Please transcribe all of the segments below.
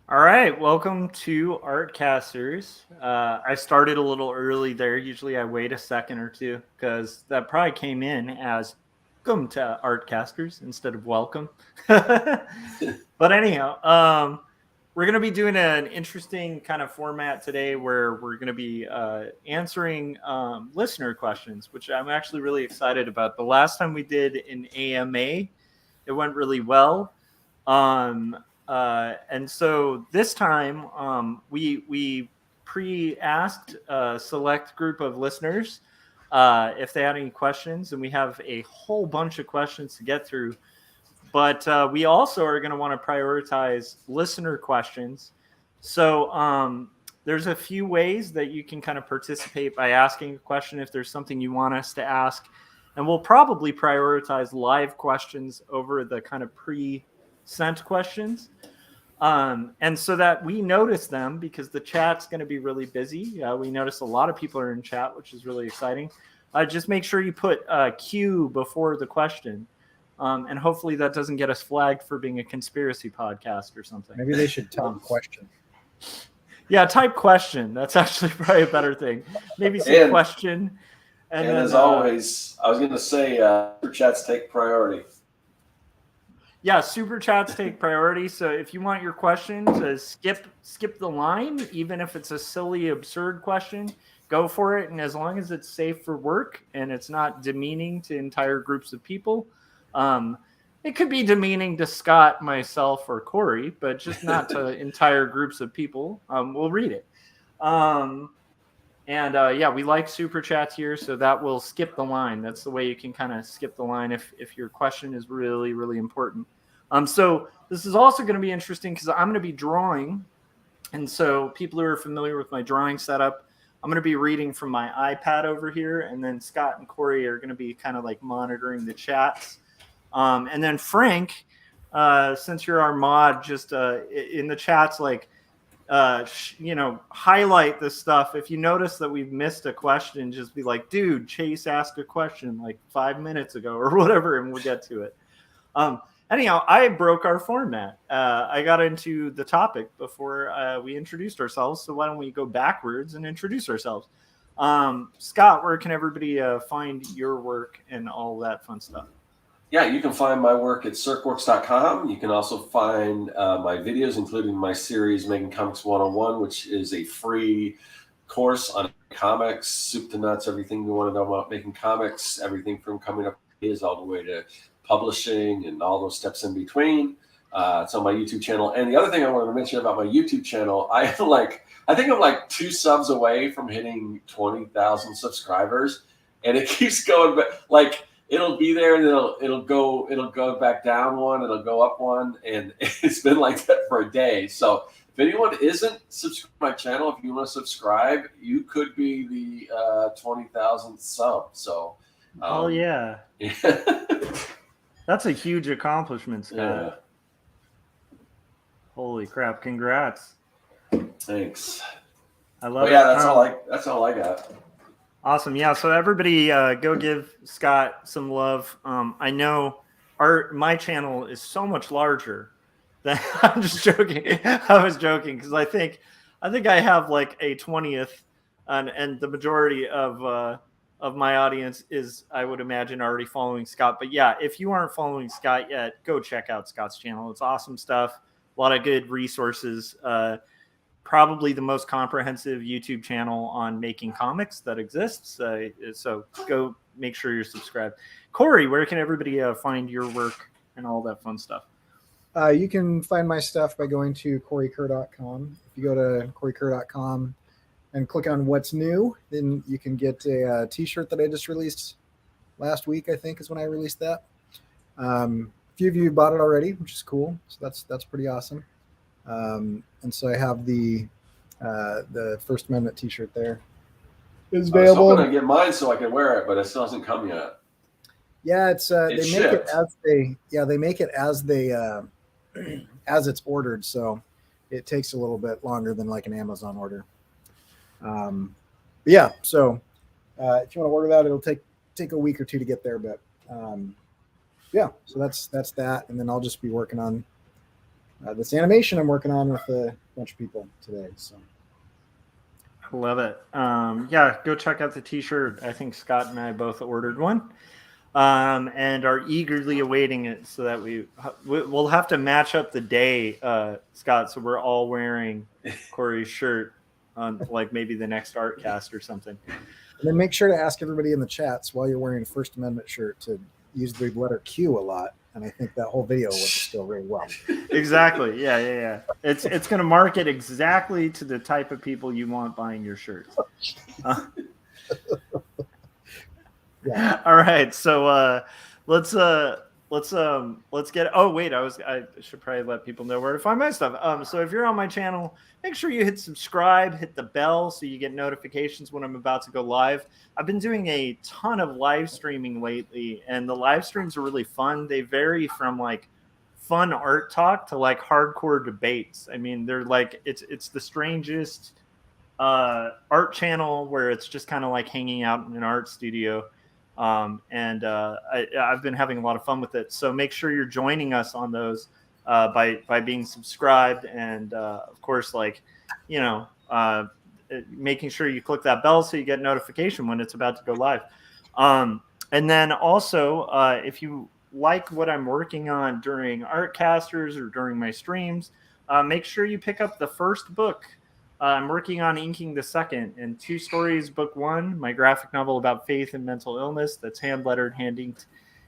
All right, welcome to Artcasters. I started a little early there. Usually I wait a second or two because that probably came in as welcome to Artcasters instead of welcome. But anyhow, we're going to be doing an interesting kind of format today where we're going to be answering listener questions, which I'm actually really excited about. The last time we did an AMA, it went really well. Um, and so this time, we pre-asked a select group of listeners if they had any questions, and we have a whole bunch of questions to get through. But we also are going to want to prioritize listener questions. So there's a few ways that you can kind of participate by asking a question if there's something you want us to ask. And we'll probably prioritize live questions over the kind of pre-sent questions. And so that we notice them because the chat's going to be really busy. We notice a lot of people are in chat, which is really exciting. Just make sure you put Q before the question. And hopefully that doesn't get us flagged for being a conspiracy podcast or something. Maybe they should type question. Yeah, type question. That's actually probably a better thing. Maybe say question. And then, as always, I was going to say super chats take priority. Yeah, super chats take priority. So if you want your question to skip the line, even if it's a silly, absurd question, go for it. And as long as it's safe for work and it's not demeaning to entire groups of people, it could be demeaning to Scott, myself, or Cory, but just not to entire groups of people. We'll read it. Yeah, we like super chats here, so that will skip the line. That's the way you can kind of skip the line if your question is really, really important. So this is also going to be interesting because I'm going to be drawing. And so people who are familiar with my drawing setup, I'm going to be reading from my iPad over here. And then Scott and Cory are going to be kind of like monitoring the chats. And then Frank, since you're our mod, just in the chats, like, highlight this stuff. If you notice that we've missed a question, just be like, dude, Chase asked a question like 5 minutes ago or whatever, and we'll get to it. Anyhow, I broke our format. I got into the topic before we introduced ourselves, so why don't we go backwards and introduce ourselves? Scott, where can everybody find your work and all that fun stuff? Yeah, you can find my work at Serkworks.com. You can also find my videos, including my series Making Comics 101, which is a free course on comics, soup to nuts, everything you want to know about making comics, everything from coming up with ideas all the way to publishing and all those steps in between. It's on my YouTube channel. And the other thing I wanted to mention about my YouTube channel, I think I'm like 2 subs away from hitting 20,000 subscribers, and it keeps going. But like, it'll be there and it'll go back down one, it'll go up one, and it's been like that for a day. So if anyone isn't subscribed to my channel, if you want to subscribe, you could be the 20,000th sub. So oh yeah. That's a huge accomplishment, Scott. Yeah. Holy crap! Congrats. Thanks. I love it. Yeah, that's all I got. Awesome. Yeah. So everybody, go give Scott some love. I know my channel is so much larger than I'm just joking. I was joking because I think I have like a 20th, and the majority of my audience is, I would imagine, already following Scott. But yeah, if you aren't following Scott yet, go check out Scott's channel. It's awesome stuff. A lot of good resources. Probably the most comprehensive YouTube channel on making comics that exists. So go make sure you're subscribed. Cory, where can everybody find your work and all that fun stuff? You can find my stuff by going to CoryKerr.com. If you go to CoryKerr.com and click on what's new, then you can get a t-shirt that I just released last week, I think is when I released that. A few of you bought it already, which is cool. So that's pretty awesome. And so I have the First Amendment t-shirt there. It's available. I was hoping to get mine so I can wear it, but it still hasn't come yet. Yeah, they make it as it's ordered, so it takes a little bit longer than like an Amazon order. Yeah, so if you want to order that, it'll take a week or two to get there, but yeah, so that's that, and then I'll just be working on this animation I'm working on with a bunch of people today. So I love it. Yeah, go check out the t-shirt. I think Scott and I both ordered one. And are eagerly awaiting it so that we'll have to match up the day, Scott, so we're all wearing Cory's shirt on like maybe the next Artcast or something. And then make sure to ask everybody in the chats while you're wearing a First Amendment shirt to use the letter Q a lot. And I think that whole video will just go really well. Exactly. Yeah. It's going to market exactly to the type of people you want buying your shirts. Yeah. All right. So let's get. Oh wait, I should probably let people know where to find my stuff. So if you're on my channel, make sure you hit subscribe, hit the bell so you get notifications when I'm about to go live. I've been doing a ton of live streaming lately, and the live streams are really fun. They vary from like fun art talk to like hardcore debates. I mean, they're like it's the strangest art channel where it's just kind of like hanging out in an art studio. I've been having a lot of fun with it. So make sure you're joining us on those by being subscribed, and of course, like, you know, making sure you click that bell so you get notification when it's about to go live. And then also, if you like what I'm working on during Artcasters or during my streams, make sure you pick up the first book. I'm working on inking the second, and 2 stories, book 1, my graphic novel about faith and mental illness that's hand-lettered,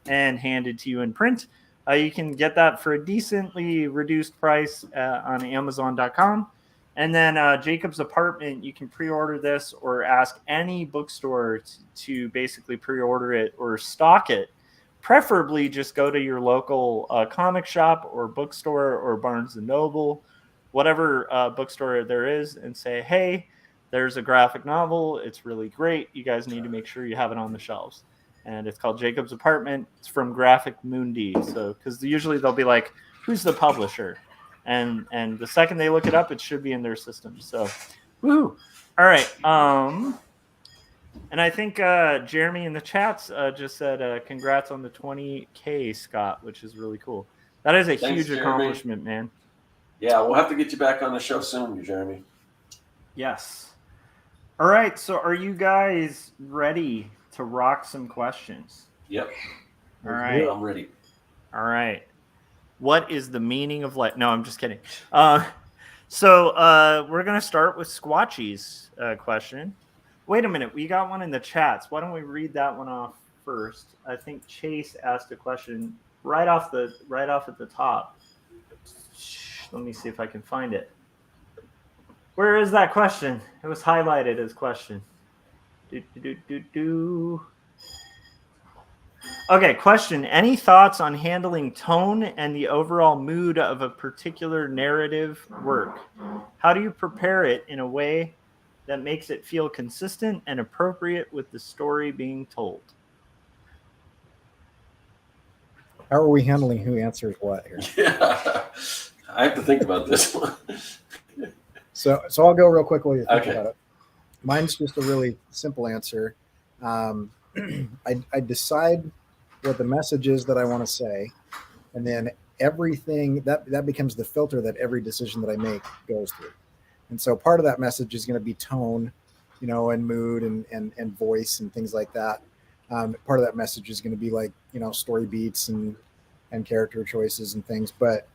and handed to you in print. You can get that for a decently reduced price on Amazon.com. And then Jacob's Apartment, you can pre-order this or ask any bookstore to basically pre-order it or stock it. Preferably just go to your local comic shop or bookstore or Barnes & Noble, whatever bookstore there is, and say, hey, there's a graphic novel. It's really great. You guys need to make sure you have it on the shelves. And it's called Jacob's Apartment. It's from Graphic Mundi. So, because usually they'll be like, who's the publisher? And the second they look it up, it should be in their system. So, woo. All right. And I think Jeremy in the chats just said, congrats on the 20K, Scott, which is really cool. That is a huge Jeremy. accomplishment, man. Yeah, we'll have to get you back on the show soon, Jeremy. Yes. All right. So are you guys ready to rock some questions? Yep. All right. I'm ready. All right. What is the meaning of life? No, I'm just kidding. So we're going to start with Squatchy's question. Wait a minute. We got one in the chats. Why don't we read that one off first? I think Chase asked a question right off at the top. Let me see if I can find it. Where is that question? It was highlighted as question. Okay, question. Any thoughts on handling tone and the overall mood of a particular narrative work? How do you prepare it in a way that makes it feel consistent and appropriate with the story being told? How are we handling who answers what here? Yeah, I have to think about this one. So I'll go real quick while you think Okay. about it. Mine's just a really simple answer. I decide what the message is that I want to say, and then everything that becomes the filter that every decision that I make goes through. And so part of that message is going to be tone, you know, and mood and voice and things like that. Part of that message is going to be like, you know, story beats and character choices and things. But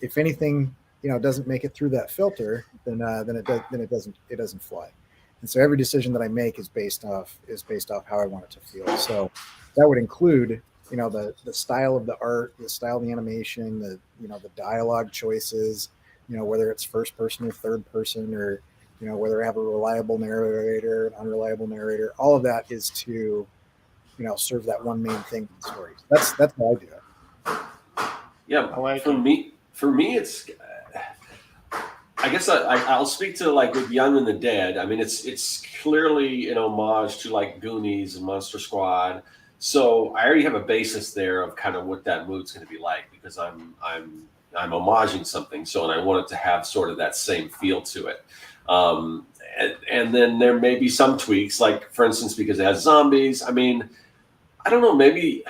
if anything, you know, doesn't make it through that filter, then it doesn't fly. And so every decision that I make is based off how I want it to feel. So that would include, you know, the style of the art, the style of the animation, the dialogue choices, you know, whether it's first person or third person, or, you know, whether I have a reliable narrator, an unreliable narrator. All of that is to, you know, serve that one main thing in the story. That's how I do it. Yeah, for me, it's. I guess I'll speak to like with Young and the Dead. I mean, it's clearly an homage to like Goonies and Monster Squad. So I already have a basis there of kind of what that mood's going to be like, because I'm homaging something. So, and I want it to have sort of that same feel to it. And then there may be some tweaks, like for instance, because it has zombies. I mean, I don't know, maybe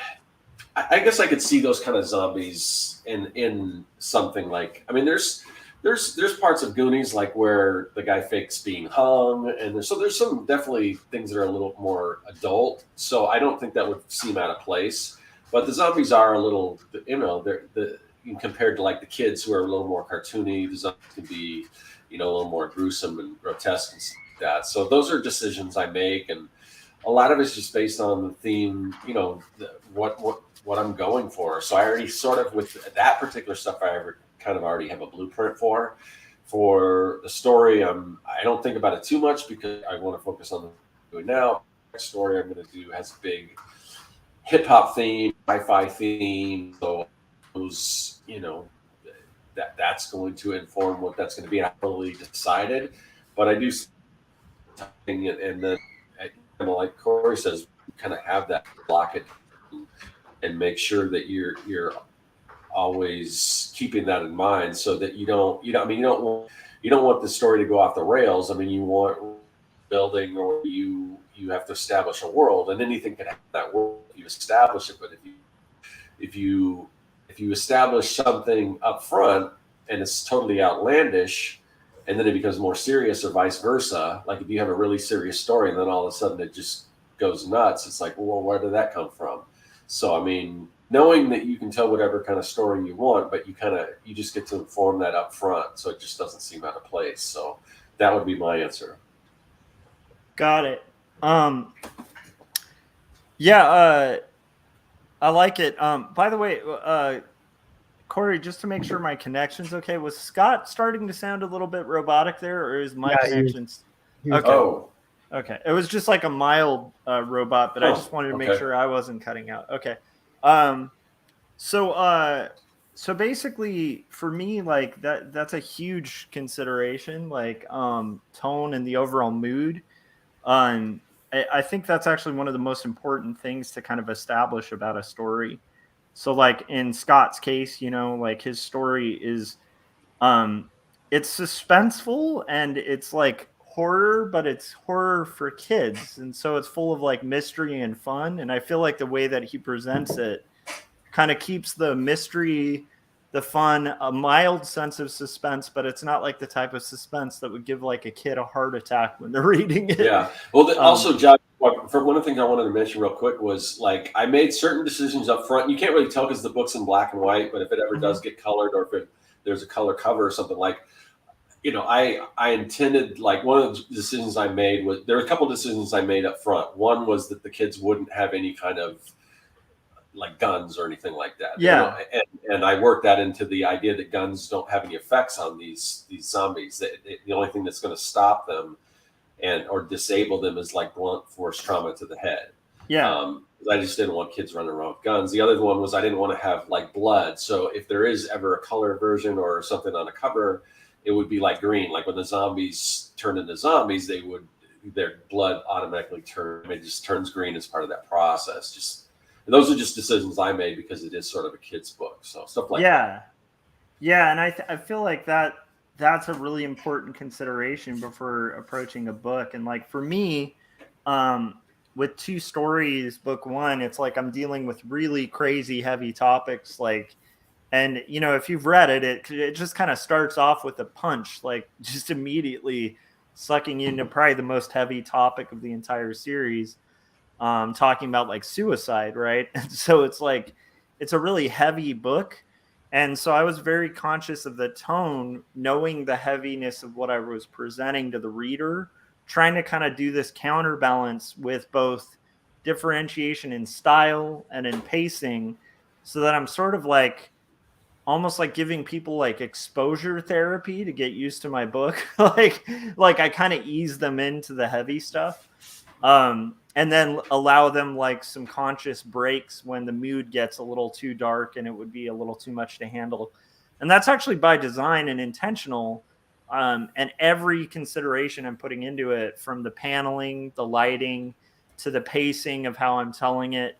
I guess I could see those kind of zombies in something like, I mean, there's parts of Goonies like where the guy fakes being hung, and there's some definitely things that are a little more adult. So I don't think that would seem out of place. But the zombies are a little, they're compared to like the kids who are a little more cartoony. The zombies can be, a little more gruesome and grotesque and stuff like that. So those are decisions I make, and a lot of it's just based on the theme, what I'm going for. So I already sort of, with that particular stuff, kind of already have a blueprint for. For the story, I don't think about it too much because I want to focus on the doing now. The next story I'm going to do has a big hip hop theme, sci-fi theme. So those, that's going to inform what that's going to be. I haven't really decided, but I do something, and then like Cory says, kind of have that block it and make sure that you're always keeping that in mind, so that you don't want the story to go off the rails. I mean, you want building, or you have to establish a world, and anything can have that world if you establish it. But if you establish something up front and it's totally outlandish, and then it becomes more serious, or vice versa, like if you have a really serious story and then all of a sudden it just goes nuts, it's like, well, where did that come from? So, I mean, knowing that you can tell whatever kind of story you want, but you just get to inform that up front, so it just doesn't seem out of place. So that would be my answer. Got it. Yeah, I like it. By the way, Cory, just to make sure my connection's okay, was Scott starting to sound a little bit robotic there, or is my connections? Okay. Oh. Okay. It was just like a mild robot, but I just wanted to make sure I wasn't cutting out. Okay. So basically for me, like that's a huge consideration, like tone and the overall mood. I think that's actually one of the most important things to kind of establish about a story. So like in Scott's case, like his story is it's suspenseful and it's like horror, but it's horror for kids. And so it's full of like mystery and fun. And I feel like the way that he presents it kind of keeps the mystery, the fun, a mild sense of suspense, but it's not like the type of suspense that would give like a kid a heart attack when they're reading it. Yeah. Well, also, John, for one of the things I wanted to mention real quick was, like, I made certain decisions up front. You can't really tell because the book's in black and white, but if it ever does get colored, or if there's a color cover or something, like, I intended, like, one of the decisions I made was, there were a couple of decisions I made up front. One was that the kids wouldn't have any kind of like guns or anything like that. Yeah. And I worked that into the idea that guns don't have any effects on these zombies. The only thing that's going to stop them or disable them is like blunt force trauma to the head. Yeah. I just didn't want kids running around with guns. The other one was I didn't want to have like blood. So if there is ever a color version or something on a cover, it would be like green. Like when the zombies turn into zombies, their blood automatically just turns green as part of that process. And those are just decisions I made because it is sort of a kid's book. So stuff like that. Yeah. And I feel like that's a really important consideration before approaching a book. And like for me, with two stories, book one, it's like I'm dealing with really crazy heavy topics. Like, and if you've read it, it just kind of starts off with a punch, like just immediately sucking you into probably the most heavy topic of the entire series. Talking about like suicide, right? And so it's like it's a really heavy book, and so I was very conscious of the tone, knowing the heaviness of what I was presenting to the reader, trying to kind of do this counterbalance with both differentiation in style and in pacing, so that I'm sort of like almost like giving people like exposure therapy to get used to my book. like I kind of ease them into the heavy stuff. And then allow them like some conscious breaks when the mood gets a little too dark and it would be a little too much to handle. And that's actually by design and intentional. And every consideration I'm putting into it, from the paneling, the lighting, to the pacing of how I'm telling it.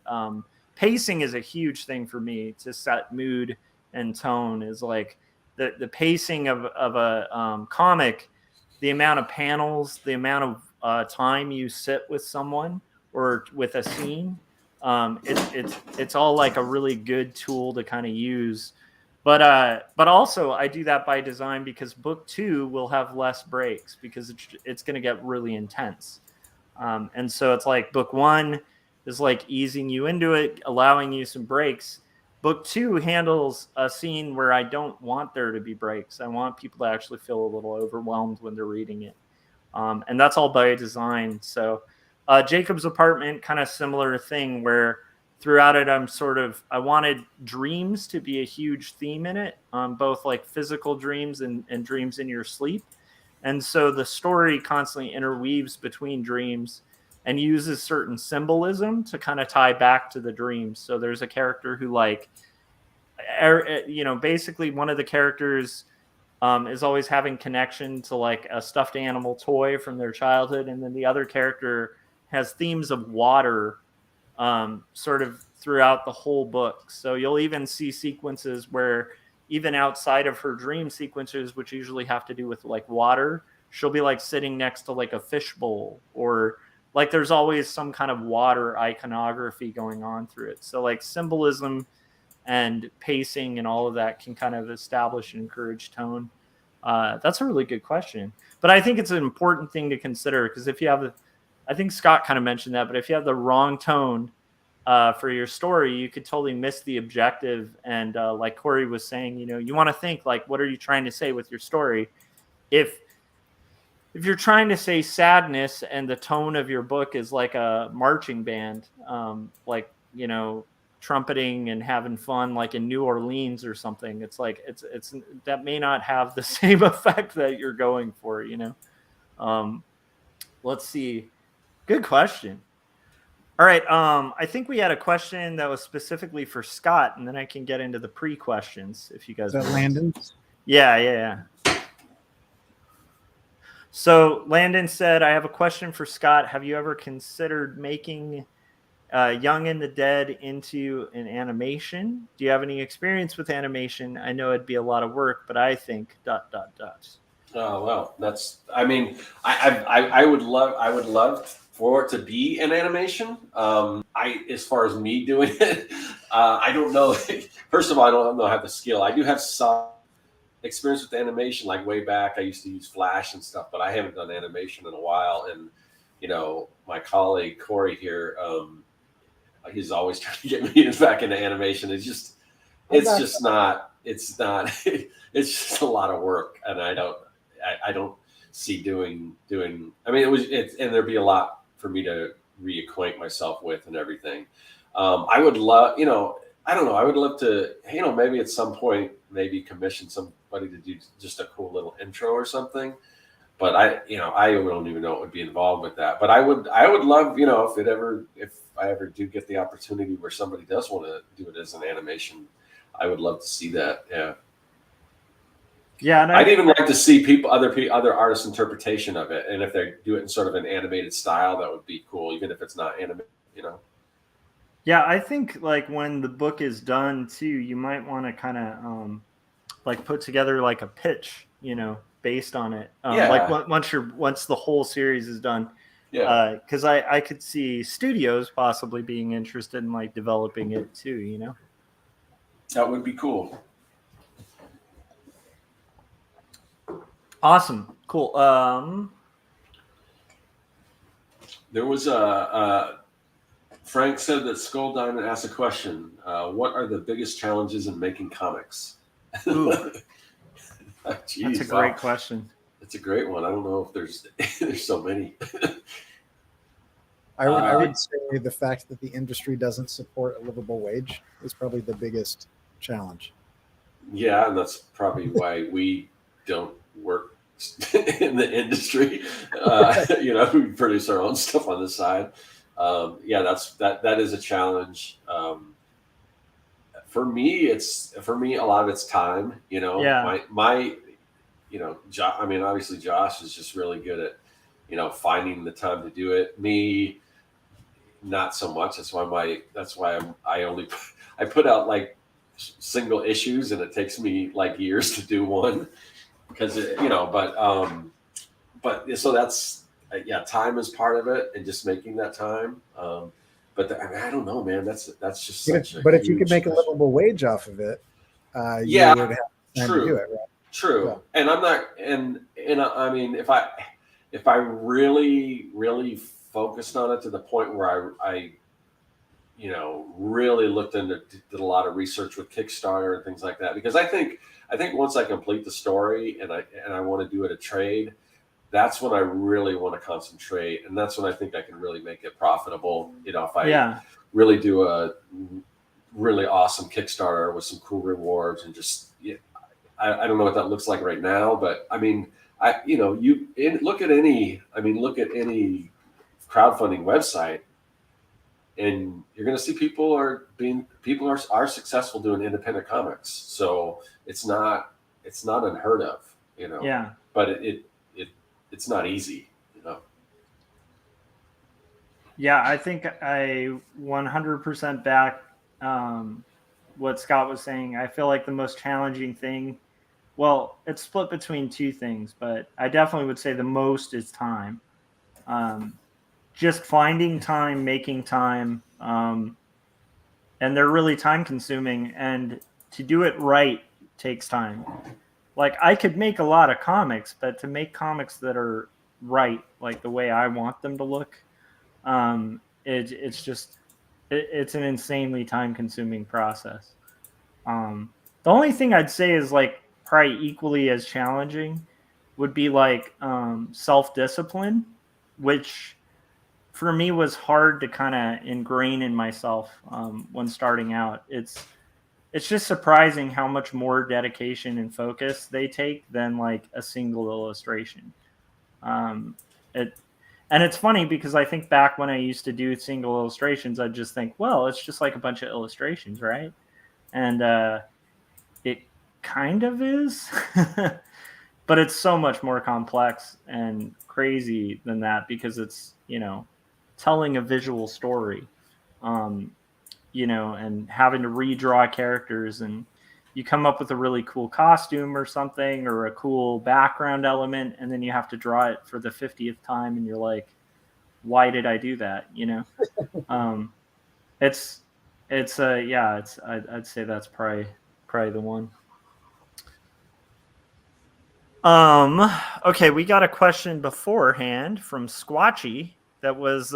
Pacing is a huge thing for me to set mood and tone. Is like the pacing of a comic, the amount of panels, the amount of time you sit with someone or with a scene, It's all like a really good tool to kind of use. But also I do that by design because book 2 will have less breaks because it's going to get really intense. And so it's like book 1 is like easing you into it, allowing you some breaks. Book 2 handles a scene where I don't want there to be breaks. I want people to actually feel a little overwhelmed when they're reading it. And that's all by design. So Jacob's Apartment, kind of similar thing where throughout it, I wanted dreams to be a huge theme in it, both like physical dreams and dreams in your sleep. And so the story constantly interweaves between dreams and uses certain symbolism to kind of tie back to the dreams. So there's a character who basically one of the characters is always having connection to like a stuffed animal toy from their childhood. And then the other character has themes of water sort of throughout the whole book. So you'll even see sequences where even outside of her dream sequences, which usually have to do with like water, she'll be like sitting next to like a fishbowl, or like there's always some kind of water iconography going on through it. So like symbolism and pacing and all of that can kind of establish and encourage tone. That's a really good question. But I think it's an important thing to consider because if you have I think Scott kind of mentioned that, but if you have the wrong tone for your story, you could totally miss the objective. And like Cory was saying, you want to think like, what are you trying to say with your story? If you're trying to say sadness and the tone of your book is like a marching band, like, trumpeting and having fun, like in New Orleans or something, it's like, it's that may not have the same effect that you're going for, let's see. Good question. All right. I think we had a question that was specifically for Scott, and then I can get into the pre-questions if you guys Is that Landon's? Yeah. So Landon said, I have a question for Scott. Have you ever considered making Young and the Dead into an animation? Do you have any experience with animation? I know it'd be a lot of work, but I think ... Oh, well, I would love for it to be an animation. As far as me doing it, I don't know. First of all, I don't know how the skill. I do have some experience with animation, like way back. I used to use Flash and stuff, but I haven't done animation in a while. And my colleague Cory here, he's always trying to get me back into animation. It's just not. It's just a lot of work, and I don't see doing. I mean, and there'd be a lot for me to reacquaint myself with and everything. I would love, I don't know. I would love to, maybe at some point, maybe commission somebody to do just a cool little intro or something. But I don't even know what would be involved with that. But I would love, if I ever do get the opportunity where somebody does want to do it as an animation, I would love to see that. Yeah. Yeah, and I'd even like to see other artists' interpretation of it, and if they do it in sort of an animated style, that would be cool, even if it's not animated. Yeah, I think like when the book is done too, you might want to kind of like put together like a pitch, based on it. Like once the whole series is done. Yeah. Because I could see studios possibly being interested in like developing it too. That would be cool. Awesome. Cool. There was Frank said that Skull Diamond asked a question. What are the biggest challenges in making comics? Ooh. Jeez, that's a great question. It's a great one. I don't know if there's so many. I would say the fact that the industry doesn't support a livable wage is probably the biggest challenge. Yeah, and that's probably why we don't work in the industry. We produce our own stuff on the side. That is a challenge. For me, a lot of it's time. Obviously Josh is just really good at finding the time to do it. Me, not so much. That's why I put out like single issues, and it takes me like years to do one. Because so that's time is part of it, and just making that time. But I don't know, man. That's just such a But if you could huge make a passion. livable wage off of it, Yeah, you would have time true. to do it, right? True. Yeah. And I'm not, and I mean, if I really, really focused on it to the point where I really looked into, did a lot of research with Kickstarter and things like that, because I think once I complete the story and I want to do it a trade, that's when I really want to concentrate, and that's when I think I can really make it profitable. If I really do a really awesome Kickstarter with some cool rewards and just, I don't know what that looks like right now, but I mean, look at any crowdfunding website, and you're going to see people are successful doing independent comics. So it's not unheard of, Yeah. But it's not easy, Yeah, I think I 100% back what Scott was saying. I feel like the most challenging thing, well, it's split between two things, but I definitely would say the most is time. Just finding time, making time, and they're really time consuming, and to do it right takes time. Like, I could make a lot of comics, but to make comics that are right, like the way I want them to look, it's an insanely time consuming process. The only thing I'd say is like probably equally as challenging would be like self-discipline, which for me was hard to kind of ingrain in myself when starting out. It's just surprising how much more dedication and focus they take than like a single illustration. And it's funny because I think back when I used to do single illustrations, I'd just think, well, it's just like a bunch of illustrations, right? And it kind of is, but it's so much more complex and crazy than that, because it's, telling a visual story, and having to redraw characters, and you come up with a really cool costume or something, or a cool background element, and then you have to draw it for the 50th time, and you're like, why did I do that? I'd say that's probably the one. Okay, we got a question beforehand from Squatchy that was,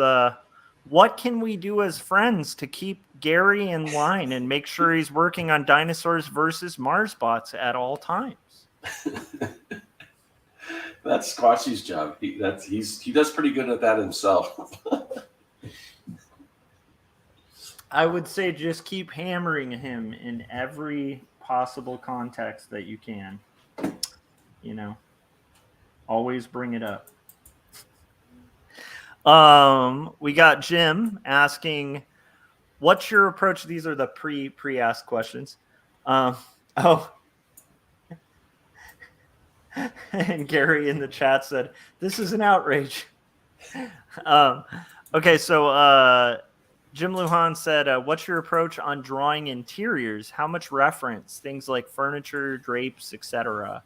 what can we do as friends to keep Gary in line and make sure he's working on Dinosaurs versus Marsbots at all times? That's Squatchy's job. He does pretty good at that himself. I would say just keep hammering him in every possible context that you can. Always bring it up. We got Jim asking, what's your approach? These are the pre-asked questions. And Gary in the chat said, this is an outrage. Okay, so Jim Lujan said, what's your approach on drawing interiors? How much reference? Things like furniture, drapes, etc.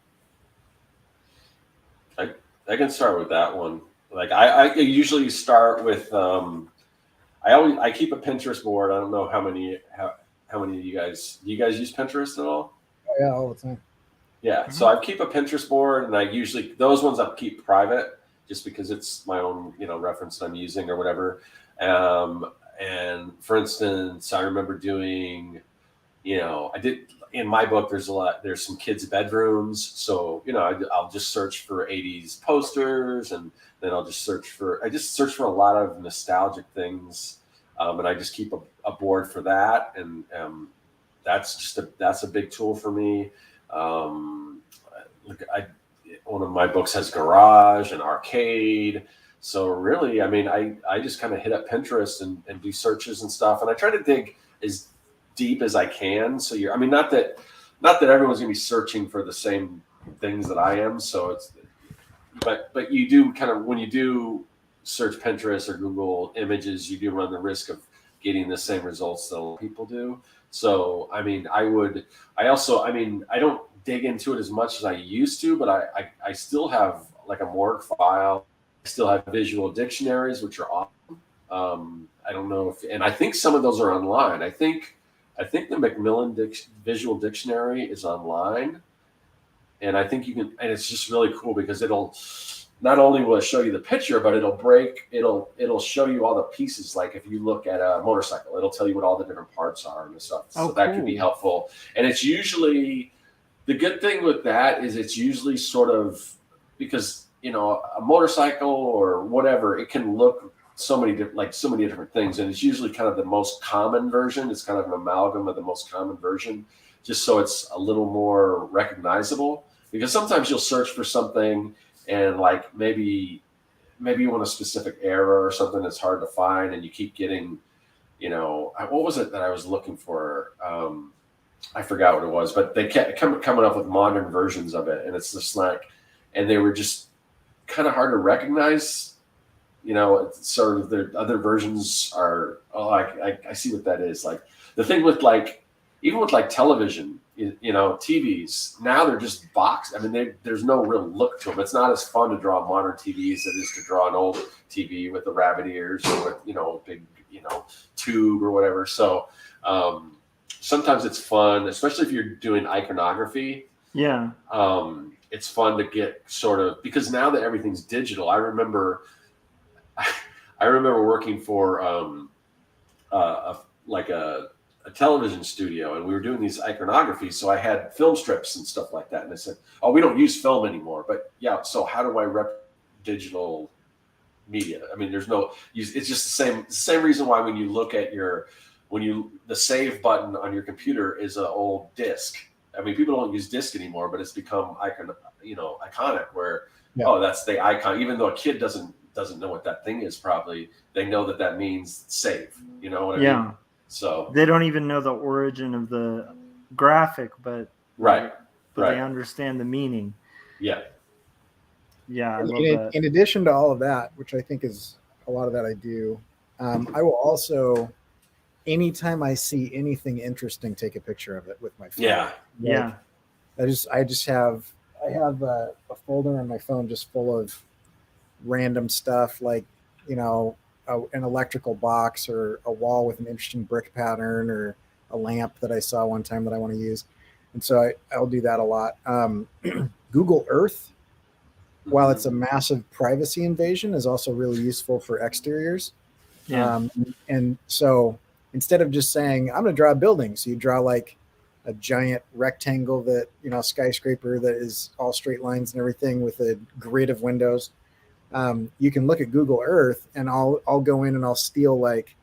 I can start with that one. Like I usually start with I keep a Pinterest board. I don't know how many of you guys use Pinterest at all? Oh, yeah, all the time. Yeah, so I keep a Pinterest board, and I usually those ones I keep private, just because it's my own reference that I'm using or whatever. And for instance, I remember doing, I did in my book. There's some kids' bedrooms, so I'll just search for 80s posters, and then I just search for a lot of nostalgic things, and I just keep a board for that, and that's a big tool for me. One of my books has garage and arcade. So really, I mean, I just kind of hit up Pinterest and do searches and stuff. And I try to dig as deep as I can. So not that everyone's gonna be searching for the same things that I am. So but you do kind of, when you do search Pinterest or Google Images, you do run the risk of getting the same results that a lot of people do. So, I mean, I don't dig into it as much as I used to, but I still have like a morgue file. I still have visual dictionaries, which are awesome. I don't know if, and I think some of those are online. I think the Macmillan Visual Dictionary is online, and I think you can, and it's just really cool because it'll not only will it show you the picture, but it'll show you all the pieces. Like if you look at a motorcycle, it'll tell you what all the different parts are and stuff. Oh, so that could be helpful. And it's usually, the good thing with that is it's usually sort of, because a motorcycle or whatever, it can look so many different things, and it's usually kind of the most common version. It's kind of an amalgam of the most common version, just so it's a little more recognizable. Because sometimes you'll search for something and like maybe you want a specific era or something that's hard to find, and you keep getting, what was it that I was looking for? I forgot what it was, but they kept coming up with modern versions of it, and it's just like, and they were just kind of hard to recognize. Sort of the other versions are, I see what that is. Like the thing with even with television, TVs, now they're just boxed. I mean, there's no real look to them. It's not as fun to draw modern TVs as it is to draw an old TV with the rabbit ears or with, a big, tube or whatever. So sometimes it's fun, especially if you're doing iconography. Yeah. It's fun to get sort of, because now that everything's digital, I remember working for a television studio, and we were doing these iconographies. So I had film strips and stuff like that. And I said, "Oh, we don't use film anymore." But yeah, so how do I rep digital media? I mean, it's just the same reason why when you look at the save button on your computer is an old disc. I mean, people don't use disc anymore, but it's become iconic where, that's the icon. Even though a kid doesn't know what that thing is, probably they know that means save. You know what I mean? So they don't even know the origin of the graphic, but they understand the meaning. Yeah. Yeah. I love that. In addition to all of that, which I think is a lot of that I do, I will also, anytime I see anything interesting, take a picture of it with my phone. Yeah. Yeah. I have a folder on my phone just full of random stuff, like, an electrical box or a wall with an interesting brick pattern or a lamp that I saw one time that I want to use. And so I'll do that a lot. Google Earth, while it's a massive privacy invasion, is also really useful for exteriors. Yeah. And so instead of just saying, I'm going to draw a building, so you draw like a giant rectangle that, skyscraper that is all straight lines and everything with a grid of windows. You can look at Google Earth, and I'll go in and I'll steal like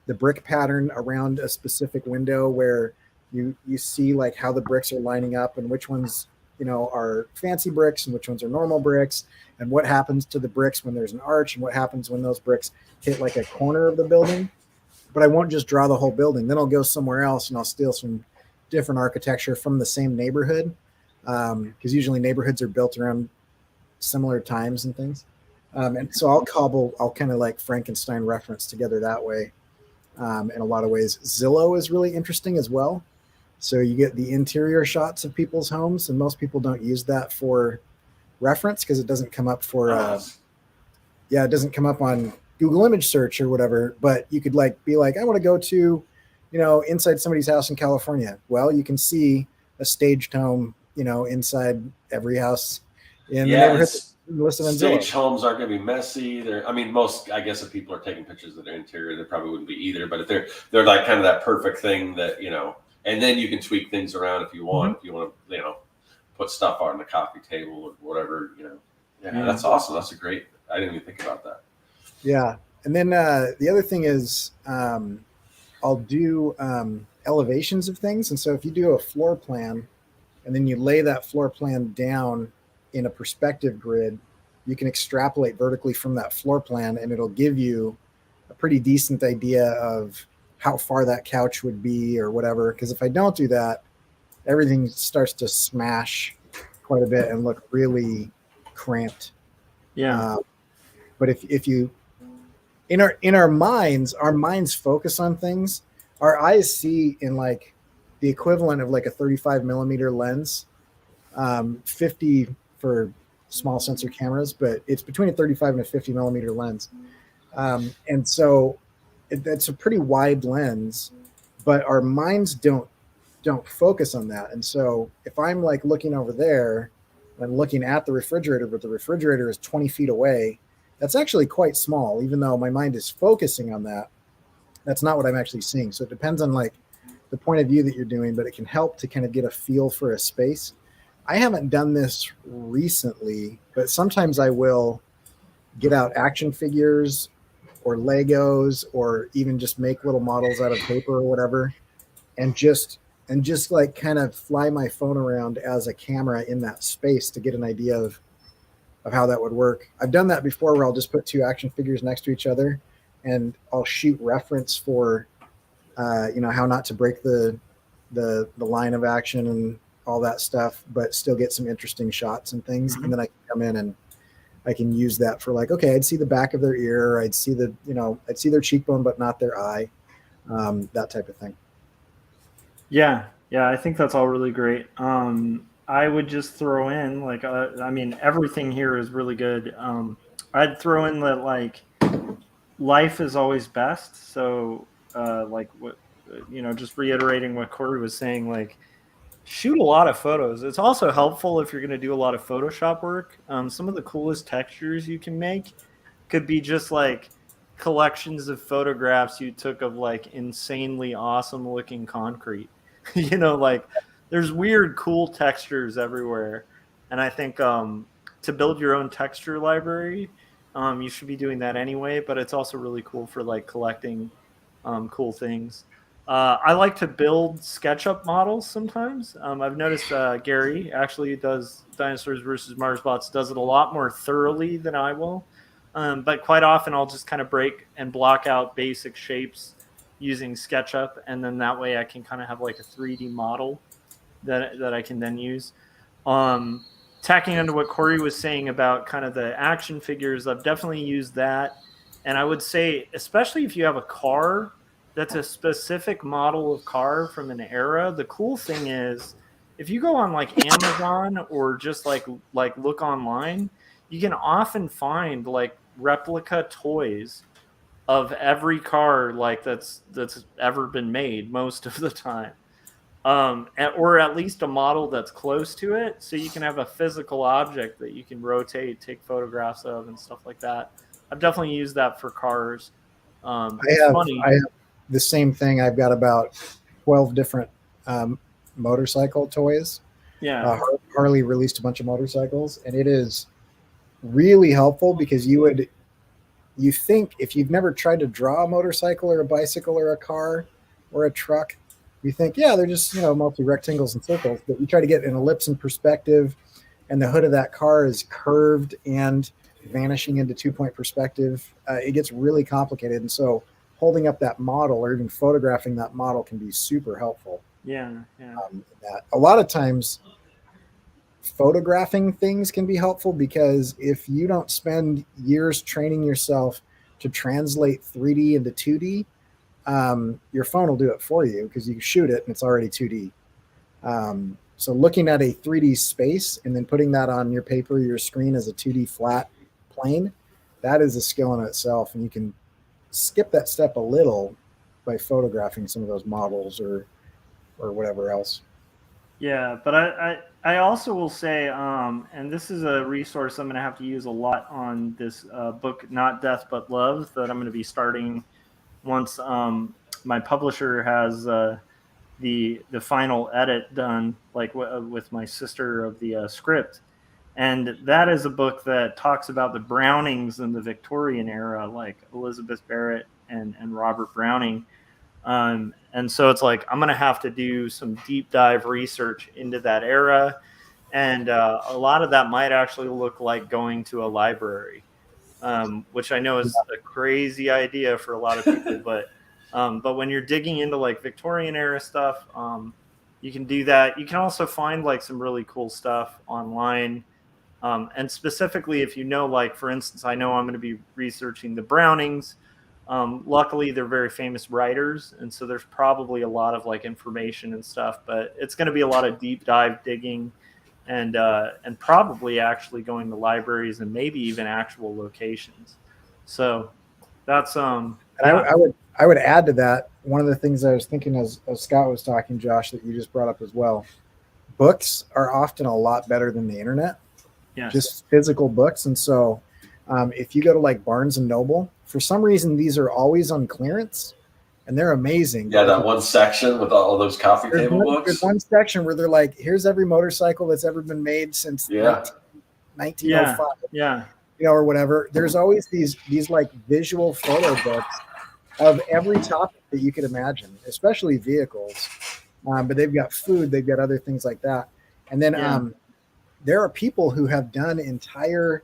the brick pattern around a specific window where you see like how the bricks are lining up and which ones, are fancy bricks and which ones are normal bricks, and what happens to the bricks when there's an arch and what happens when those bricks hit like a corner of the building. But I won't just draw the whole building. Then I'll go somewhere else and I'll steal some different architecture from the same neighborhood, because usually neighborhoods are built around similar times and things. And so I'll kind of like Frankenstein reference together that way. In a lot of ways, Zillow is really interesting as well. So you get the interior shots of people's homes, and most people don't use that for reference because it doesn't come up it doesn't come up on Google image search or whatever. But you could be like, I want to go to, inside somebody's house in California. Well, you can see a staged home, inside every house in the neighborhood. Stage homes aren't going to be messy. Most, I guess, if people are taking pictures of their interior, they probably wouldn't be either. But if they're like kind of that perfect thing that, and then you can tweak things around if you want. If you want to, put stuff on the coffee table or whatever, Yeah, that's awesome. That's great. I didn't even think about that. Yeah. And then the other thing is I'll do elevations of things. And so if you do a floor plan and then you lay that floor plan down in a perspective grid, you can extrapolate vertically from that floor plan, and it'll give you a pretty decent idea of how far that couch would be or whatever. Because if I don't do that, everything starts to smash quite a bit and look really cramped. Yeah. But if you, in our minds focus on things. Our eyes see in like the equivalent of like a 35 millimeter lens, 50 for small sensor cameras, but it's between a 35 and a 50 millimeter lens. And that's a pretty wide lens, but our minds don't focus on that. And so if I'm like looking over there, I'm looking at the refrigerator, but the refrigerator is 20 feet away, that's actually quite small. Even though my mind is focusing on that, that's not what I'm actually seeing. So it depends on like the point of view that you're doing, but it can help to kind of get a feel for a space. I haven't done this recently, but sometimes I will get out action figures or Legos, or even just make little models out of paper or whatever, and just like kind of fly my phone around as a camera in that space to get an idea of how that would work. I've done that before where I'll just put two action figures next to each other and I'll shoot reference for how not to break the line of action and all that stuff, but still get some interesting shots and things. And then I can come in and I can use that for like, okay, I'd see the back of their ear, I'd see I'd see their cheekbone but not their eye, that type of thing. Yeah, I think that's all really great. I would just throw in like, everything here is really good. I'd throw in that like life is always best. So just reiterating what Cory was saying, like shoot a lot of photos. It's also helpful if you're going to do a lot of Photoshop work. Some of the coolest textures you can make could be just like collections of photographs you took of like insanely awesome looking concrete. Like there's weird, cool textures everywhere. And I think to build your own texture library, you should be doing that anyway, but it's also really cool for like collecting cool things. I like to build SketchUp models sometimes. I've noticed Gary actually does Dinosaurs versus Marsbots, does it a lot more thoroughly than I will. But quite often I'll just kind of break and block out basic shapes using SketchUp, and then that way I can kind of have like a 3D model that I can then use. Tacking onto what Cory was saying about kind of the action figures, I've definitely used that. And I would say, especially if you have a car that's a specific model of car from an era, the cool thing is if you go on like Amazon or just like look online, you can often find like replica toys of every car like that's ever been made most of the time, or at least a model that's close to it, so you can have a physical object that you can rotate, take photographs of, and stuff like that. I've definitely used that for cars. I have the same thing. I've got about 12 different motorcycle toys. Yeah, Harley released a bunch of motorcycles, and it is really helpful because you think if you've never tried to draw a motorcycle or a bicycle or a car or a truck, you think, yeah, they're just, mostly rectangles and circles, but you try to get an ellipse in perspective and the hood of that car is curved and vanishing into 2-point perspective. It gets really complicated. And so holding up that model or even photographing that model can be super helpful. Yeah. A lot of times photographing things can be helpful because if you don't spend years training yourself to translate 3D into 2D, your phone will do it for you because you shoot it and it's already 2D. So looking at a 3D space and then putting that on your paper, your screen as a 2D flat plane, that is a skill in itself. And you can skip that step a little by photographing some of those models or whatever else. Yeah, but I also will say, and this is a resource I'm going to have to use a lot on this book, Not Death But Love, that I'm going to be starting once my publisher has the final edit done, like with my sister of the script. And that is a book that talks about the Brownings in the Victorian era, like Elizabeth Barrett and Robert Browning. And so it's like I'm going to have to do some deep dive research into that era. And a lot of that might actually look like going to a library, which I know is a crazy idea for a lot of people. But when you're digging into like Victorian era stuff, you can do that. You can also find like some really cool stuff online. And specifically, if like, for instance, I know I'm going to be researching the Brownings. Luckily, they're very famous writers, and so there's probably a lot of like information and stuff, but it's going to be a lot of deep dive digging and probably actually going to libraries and maybe even actual locations. So that's And I would add to that, one of the things I was thinking as Scott was talking, Josh, that you just brought up as well. Books are often a lot better than the internet, Yes. just physical books. And so if you go to like Barnes and Noble, for some reason, these are always on clearance and they're amazing. Yeah, that one section with all those coffee table books. There's one section where they're like, here's every motorcycle that's ever been made since 1905. Yeah. You know, or whatever. There's always these like visual photo books of every topic that you could imagine, especially vehicles. But they've got food, they've got other things like that. And then there are people who have done entire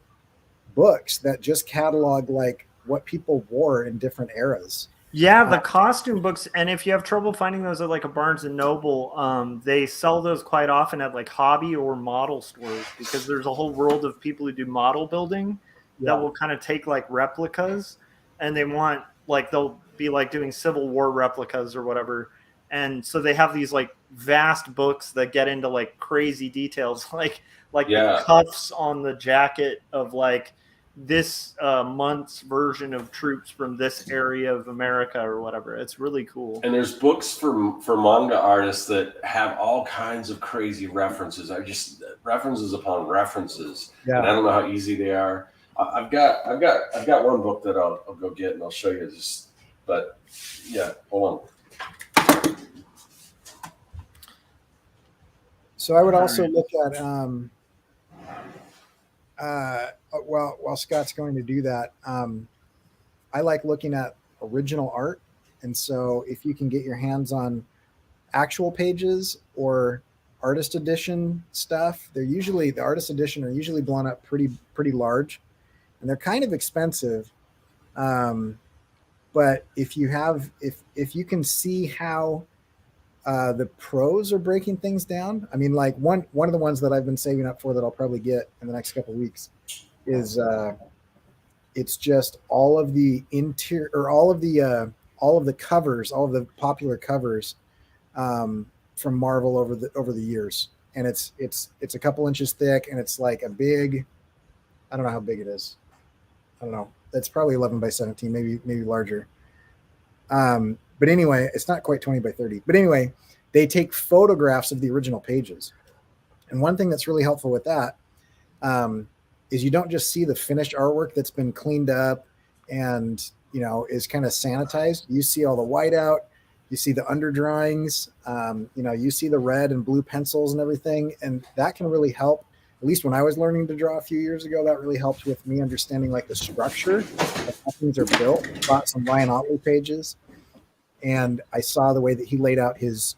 books that just catalog like what people wore in different eras. Yeah, the costume books, and if you have trouble finding those at like a Barnes and Noble, they sell those quite often at like hobby or model stores, because there's a whole world of people who do model building that will kind of take like replicas, and they want like, they'll be like doing Civil War replicas or whatever. And so they have these like vast books that get into like crazy details, like the cuffs on the jacket of like this month's version of troops from this area of America or whatever. It's really cool. And there's books for manga artists that have all kinds of crazy references. Are just references upon references. Yeah. And I don't know how easy they are. I've got one book that I'll go get and I'll show you. But yeah, hold on. So I would also look at while Scott's going to do that, I like looking at original art. And so if you can get your hands on actual pages or artist edition stuff, the artist edition are usually blown up pretty large, and they're kind of expensive. But if you can see how the pros are breaking things down, I mean, like one of the ones that I've been saving up for that I'll probably get in the next couple of weeks is it's just all of the interior, or all of the covers, all of the popular covers from Marvel over the years, and it's a couple inches thick, and it's like a big, I don't know how big it is. I don't know. It's probably 11 by 17, maybe larger. But anyway, it's not quite 20 by 30. But anyway, they take photographs of the original pages. And one thing that's really helpful with that is you don't just see the finished artwork that's been cleaned up and, you know, is kind of sanitized. You see all the whiteout, you see the underdrawings, you see the red and blue pencils and everything. And that can really help. At least when I was learning to draw a few years ago, that really helped with me understanding like the structure of how things are built. I bought some Ryan Outlay pages, and I saw the way that he laid out his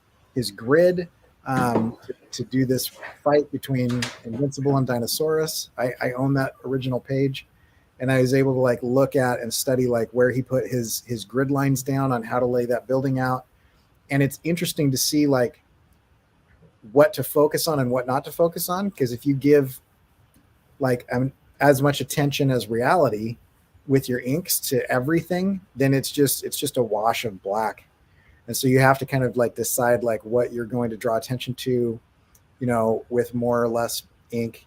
grid to do this fight between Invincible and Dinosaurus. I own that original page, and I was able to like look at and study like where he put his grid lines down on how to lay that building out. And it's interesting to see like what to focus on and what not to focus on, because if you give like as much attention as reality with your inks to everything, then it's just a wash of black. And so you have to kind of like decide like what you're going to draw attention to, you know, with more or less ink,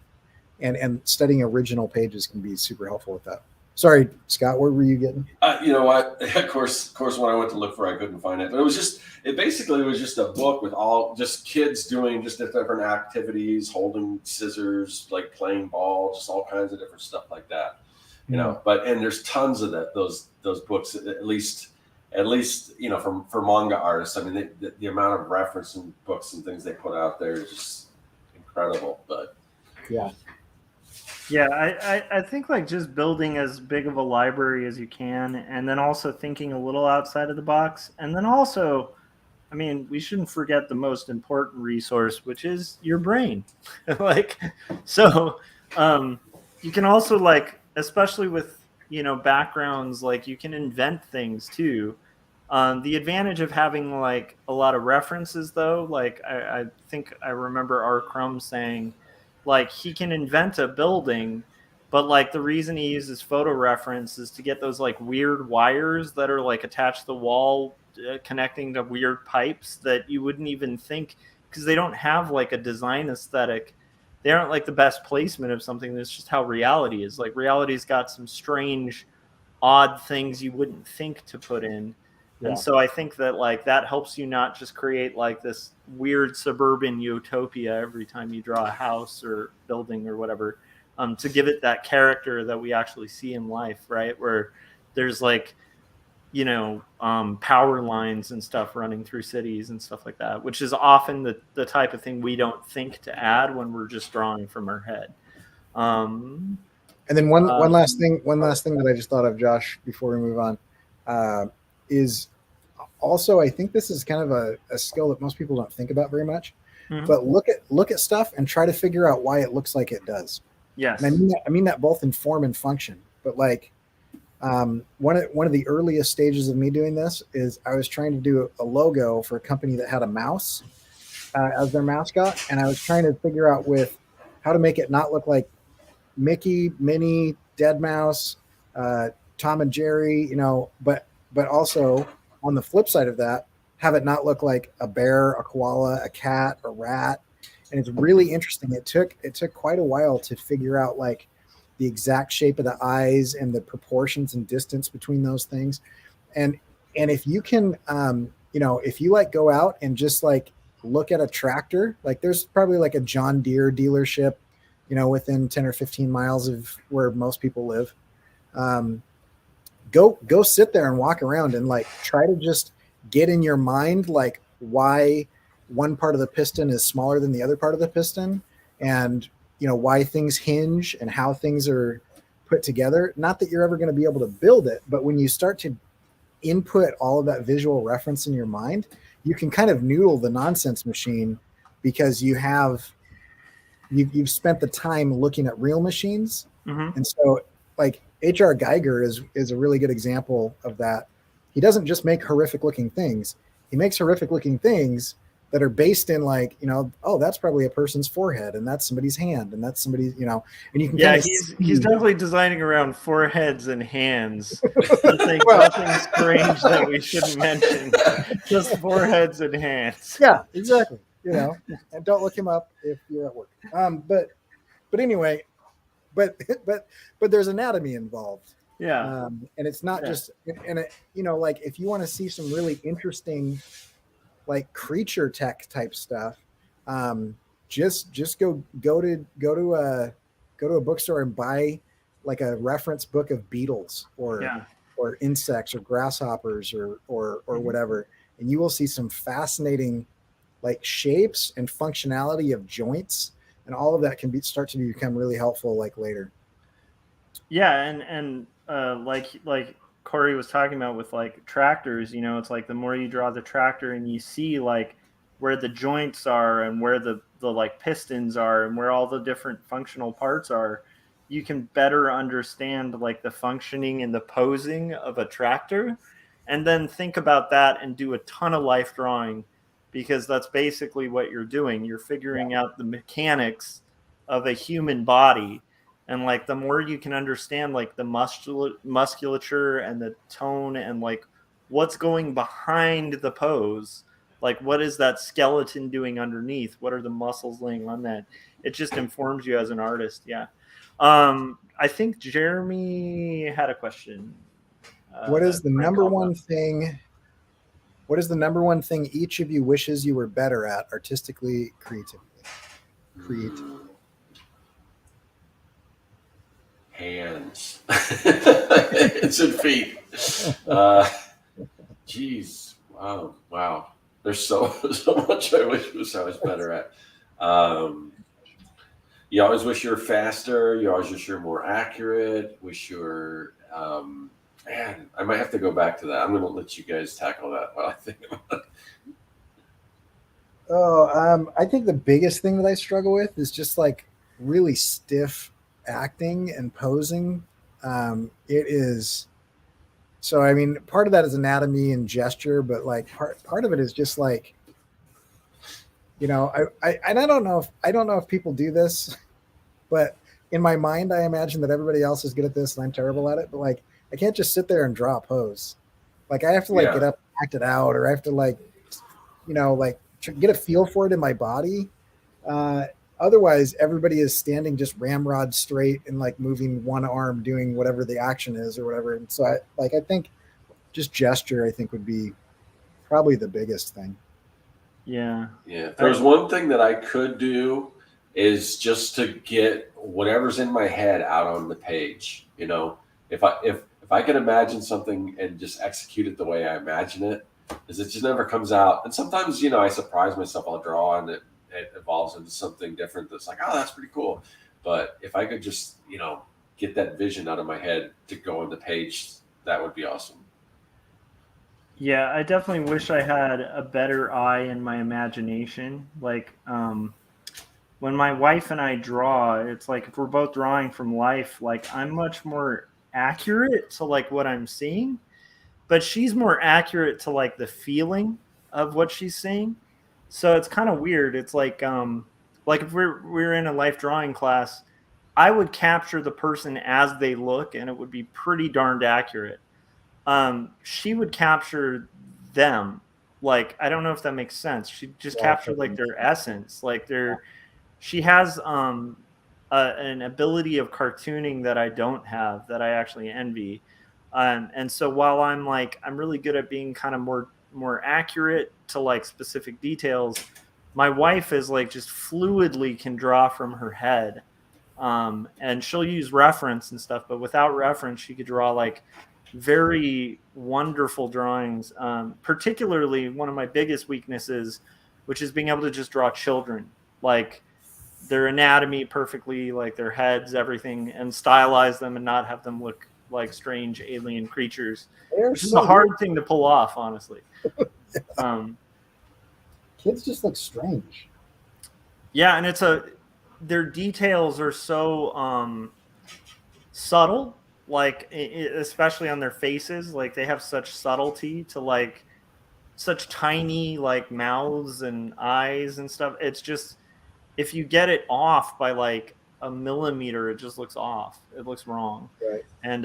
and studying original pages can be super helpful with that. Sorry, Scott, what were you getting? You know what? Of course, when I went to look for it, I couldn't find it. But it basically was just a book with all just kids doing just different activities, holding scissors, like playing ball, just all kinds of different stuff like that. You know, and there's tons of those books, at least you know, for manga artists. I mean, the amount of reference and books and things they put out there is just incredible. But yeah, I think like just building as big of a library as you can, and then also thinking a little outside of the box. And then also, I mean, we shouldn't forget the most important resource, which is your brain. Like, so you can also like, especially with, you know, backgrounds, like you can invent things too. The advantage of having like a lot of references though, like I think I remember R. Crumb saying, like he can invent a building, but like the reason he uses photo reference is to get those like weird wires that are like attached to the wall, connecting to weird pipes that you wouldn't even think, because they don't have like a design aesthetic. They aren't like the best placement of something. That's just how reality is. Like reality's got some strange odd things you wouldn't think to put in. Yeah. And so I think that like that helps you not just create like this weird suburban utopia every time you draw a house or building or whatever, to give it that character that we actually see in life, right? Where there's like, you know, power lines and stuff running through cities and stuff like that, which is often the type of thing we don't think to add when we're just drawing from our head. And then one last thing that I just thought of, Josh, before we move on, is also, I think this is kind of a skill that most people don't think about very much. Mm-hmm. But look at stuff and try to figure out why it looks like it does. Yes. And I mean that both in form and function. But like one of the earliest stages of me doing this is I was trying to do a logo for a company that had a mouse as their mascot, and I was trying to figure out with how to make it not look like Mickey, Minnie, Dead Mouse, Tom and Jerry, you know, but also on the flip side of that, have it not look like a bear, a koala, a cat, a rat. And it's really interesting. It took quite a while to figure out like the exact shape of the eyes and the proportions and distance between those things. And if you can, you know, if you like go out and just like look at a tractor, like there's probably like a John Deere dealership, you know, within 10 or 15 miles of where most people live. Go sit there and walk around and like try to just get in your mind like why one part of the piston is smaller than the other part of the piston, and you know why things hinge and how things are put together. Not that you're ever going to be able to build it, but when you start to input all of that visual reference in your mind, you can kind of noodle the nonsense machine because you've spent the time looking at real machines. Mm-hmm. And so like H.R. Geiger is a really good example of that. He doesn't just make horrific looking things. He makes horrific looking things that are based in like, you know, oh, that's probably a person's forehead and that's somebody's hand and that's somebody's, you know, and you can he's definitely designing around foreheads and hands. Nothing strange that we shouldn't mention. Just foreheads and hands. Yeah, exactly. You know, and don't look him up if you're at work. But anyway, but there's anatomy involved. Yeah. And it's not just, and it, you know, like if you want to see some really interesting, like creature tech type stuff, just go to a bookstore and buy like a reference book of beetles or insects or grasshoppers or whatever, and you will see some fascinating like shapes and functionality of joints, and all of that can start to become really helpful like later. Yeah, and like Cory was talking about with like tractors, you know, it's like the more you draw the tractor and you see like where the joints are and where the like pistons are and where all the different functional parts are, you can better understand like the functioning and the posing of a tractor, and then think about that and do a ton of life drawing, because that's basically what you're doing. You're figuring out the mechanics of a human body. And like the more you can understand like the musculature and the tone and like what's going behind the pose, like what is that skeleton doing underneath? What are the muscles laying on that? It just informs you as an artist. Yeah. I think Jeremy had a question. What is the number one thing? What is the number one thing each of you wishes you were better at artistically, creatively? Hands. Hands and feet. Geez. Wow. There's so much I wish I was better at. You always wish you were faster. You always wish you were more accurate. Wish you were, man, I might have to go back to that. I'm going to let you guys tackle that while I think about it. I think the biggest thing that I struggle with is just like really stiff acting and posing. It is, so I mean, part of that is anatomy and gesture, but like part of it is just like, you know, I don't know if people do this, but in my mind I imagine that everybody else is good at this and I'm terrible at it. But like I can't just sit there and draw a pose. Like I have to like get up, act it out, or I have to like, you know, like get a feel for it in my body. otherwise everybody is standing just ramrod straight and like moving one arm, doing whatever the action is or whatever. And so I think just gesture, I think, would be probably the biggest thing. Yeah. Yeah. If there's one thing that I could do is just to get whatever's in my head out on the page. You know, if I can imagine something and just execute it the way I imagine it, is it just never comes out. And sometimes, you know, I surprise myself. I'll draw and it evolves into something different that's like, oh, that's pretty cool. But if I could just, you know, get that vision out of my head to go on the page, that would be awesome. Yeah, I definitely wish I had a better eye in my imagination. Like, when my wife and I draw, it's like if we're both drawing from life, like I'm much more accurate to like what I'm seeing, but she's more accurate to like the feeling of what she's seeing. So it's kind of weird. It's like if we're in a life drawing class, I would capture the person as they look, and it would be pretty darned accurate. She would capture them. Like, I don't know if that makes sense. She just captured like their essence. Like she has an ability of cartooning that I don't have, that I actually envy. And so while I'm really good at being kind of more accurate to like specific details, my wife is like just fluidly can draw from her head. And she'll use reference and stuff, but without reference, she could draw like very wonderful drawings. Particularly one of my biggest weaknesses, which is being able to just draw children, like their anatomy perfectly, like their heads, everything, and stylize them and not have them look like strange alien creatures, which is a hard thing to pull off, honestly. Kids just look strange. Yeah, and their details are so subtle, like especially on their faces. Like they have such subtlety to like such tiny like mouths and eyes and stuff. It's just, if you get it off by like a millimeter, it just looks off. It looks wrong. Right. And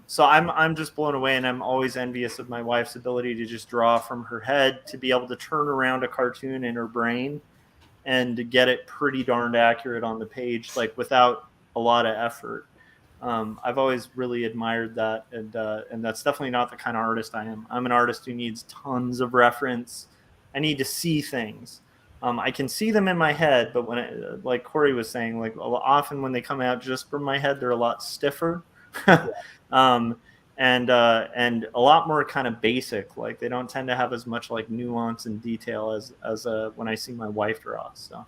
so I'm just blown away, and I'm always envious of my wife's ability to just draw from her head, to be able to turn around a cartoon in her brain and to get it pretty darned accurate on the page, like without a lot of effort. I've always really admired that, and that's definitely not the kind of artist I am. I'm an artist who needs tons of reference. I need to see things. I can see them in my head, but when like Cory was saying, like often when they come out just from my head, they're a lot stiffer, and a lot more kind of basic. Like they don't tend to have as much like nuance and detail as when I see my wife draw. So.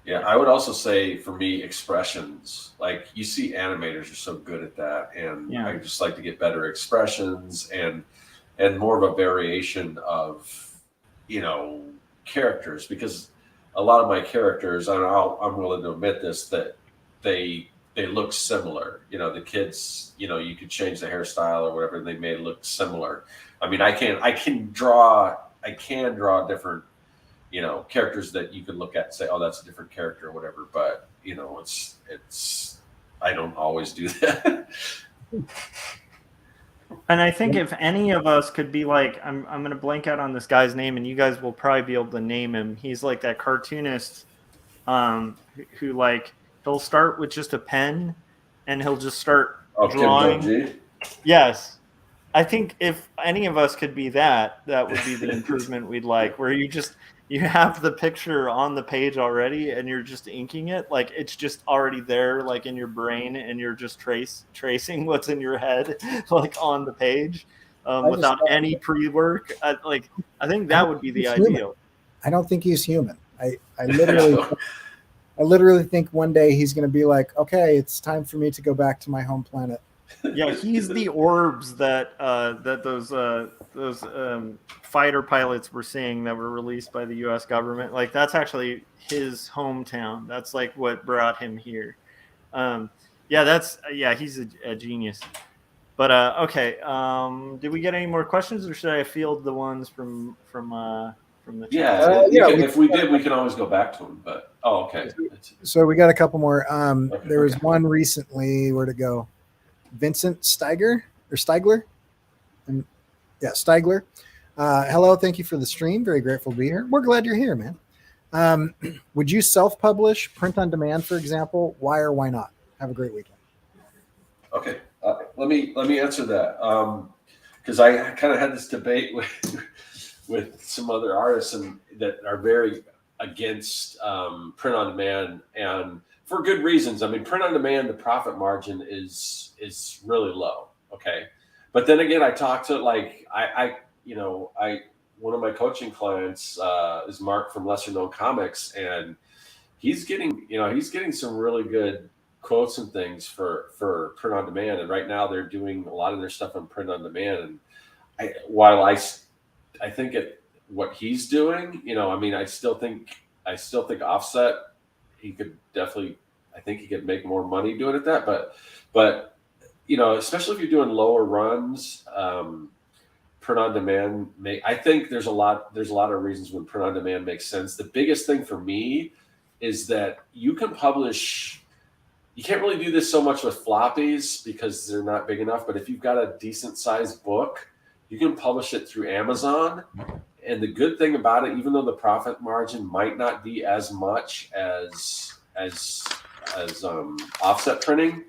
Yeah, I would also say for me, expressions. Like you see animators are so good at that, and I just like to get better expressions and more of a variation of, you know, characters, because a lot of my characters, and I'm willing to admit this, that they look similar. You know, the kids, you know, you could change the hairstyle or whatever, and they may look similar. I mean, I can draw different, you know, characters that you can look at and say, oh, that's a different character or whatever. But, you know, it's I don't always do that. And I think if any of us could be like, I'm going to blank out on this guy's name, and you guys will probably be able to name him. He's like that cartoonist who like, he'll start with just a pen and he'll just start drawing. Kemble. Yes. I think if any of us could be that would be the improvement we'd like, where you have the picture on the page already and you're just inking it. Like it's just already there, like in your brain, and you're just tracing what's in your head, like on the page, without any pre-work. I think that would be the ideal. Human. I don't think he's human. I literally think one day he's going to be like, okay, it's time for me to go back to my home planet. Yeah, he's the orbs that those fighter pilots were seeing that were released by the U.S. government. Like that's actually his hometown. That's like what brought him here. He's a genius. But okay, did we get any more questions, or should I field the ones from the chat? If we did, we can always go back to them. But okay. So we got a couple more. There was one recently. Where'd it go? Vincent Steigler. Steigler. Hello, thank you for the stream. Very grateful to be here. We're glad you're here, man. Would you self-publish, print on demand, for example? Why or why not? Have a great weekend. Okay, let me answer that, because I kind of had this debate with some other artists and that are very against print on demand, and for good reasons. I mean, print on demand, the profit margin is really low. Okay, but then again, I talked to I one of my coaching clients is Mark from Lesser Known Comics, and he's getting some really good quotes and things for print on demand. And right now they're doing a lot of their stuff on print on demand. And while I think what he's doing, I mean, I still think Offset, he could definitely, I think he could make more money doing it but especially if you're doing lower runs, print on demand I think there's a lot of reasons when print on demand makes sense. The biggest thing for me is that you can publish. You can't really do this so much with floppies because they're not big enough, but if you've got a decent sized book, you can publish it through Amazon. And the good thing about it, even though the profit margin might not be as much as offset printing,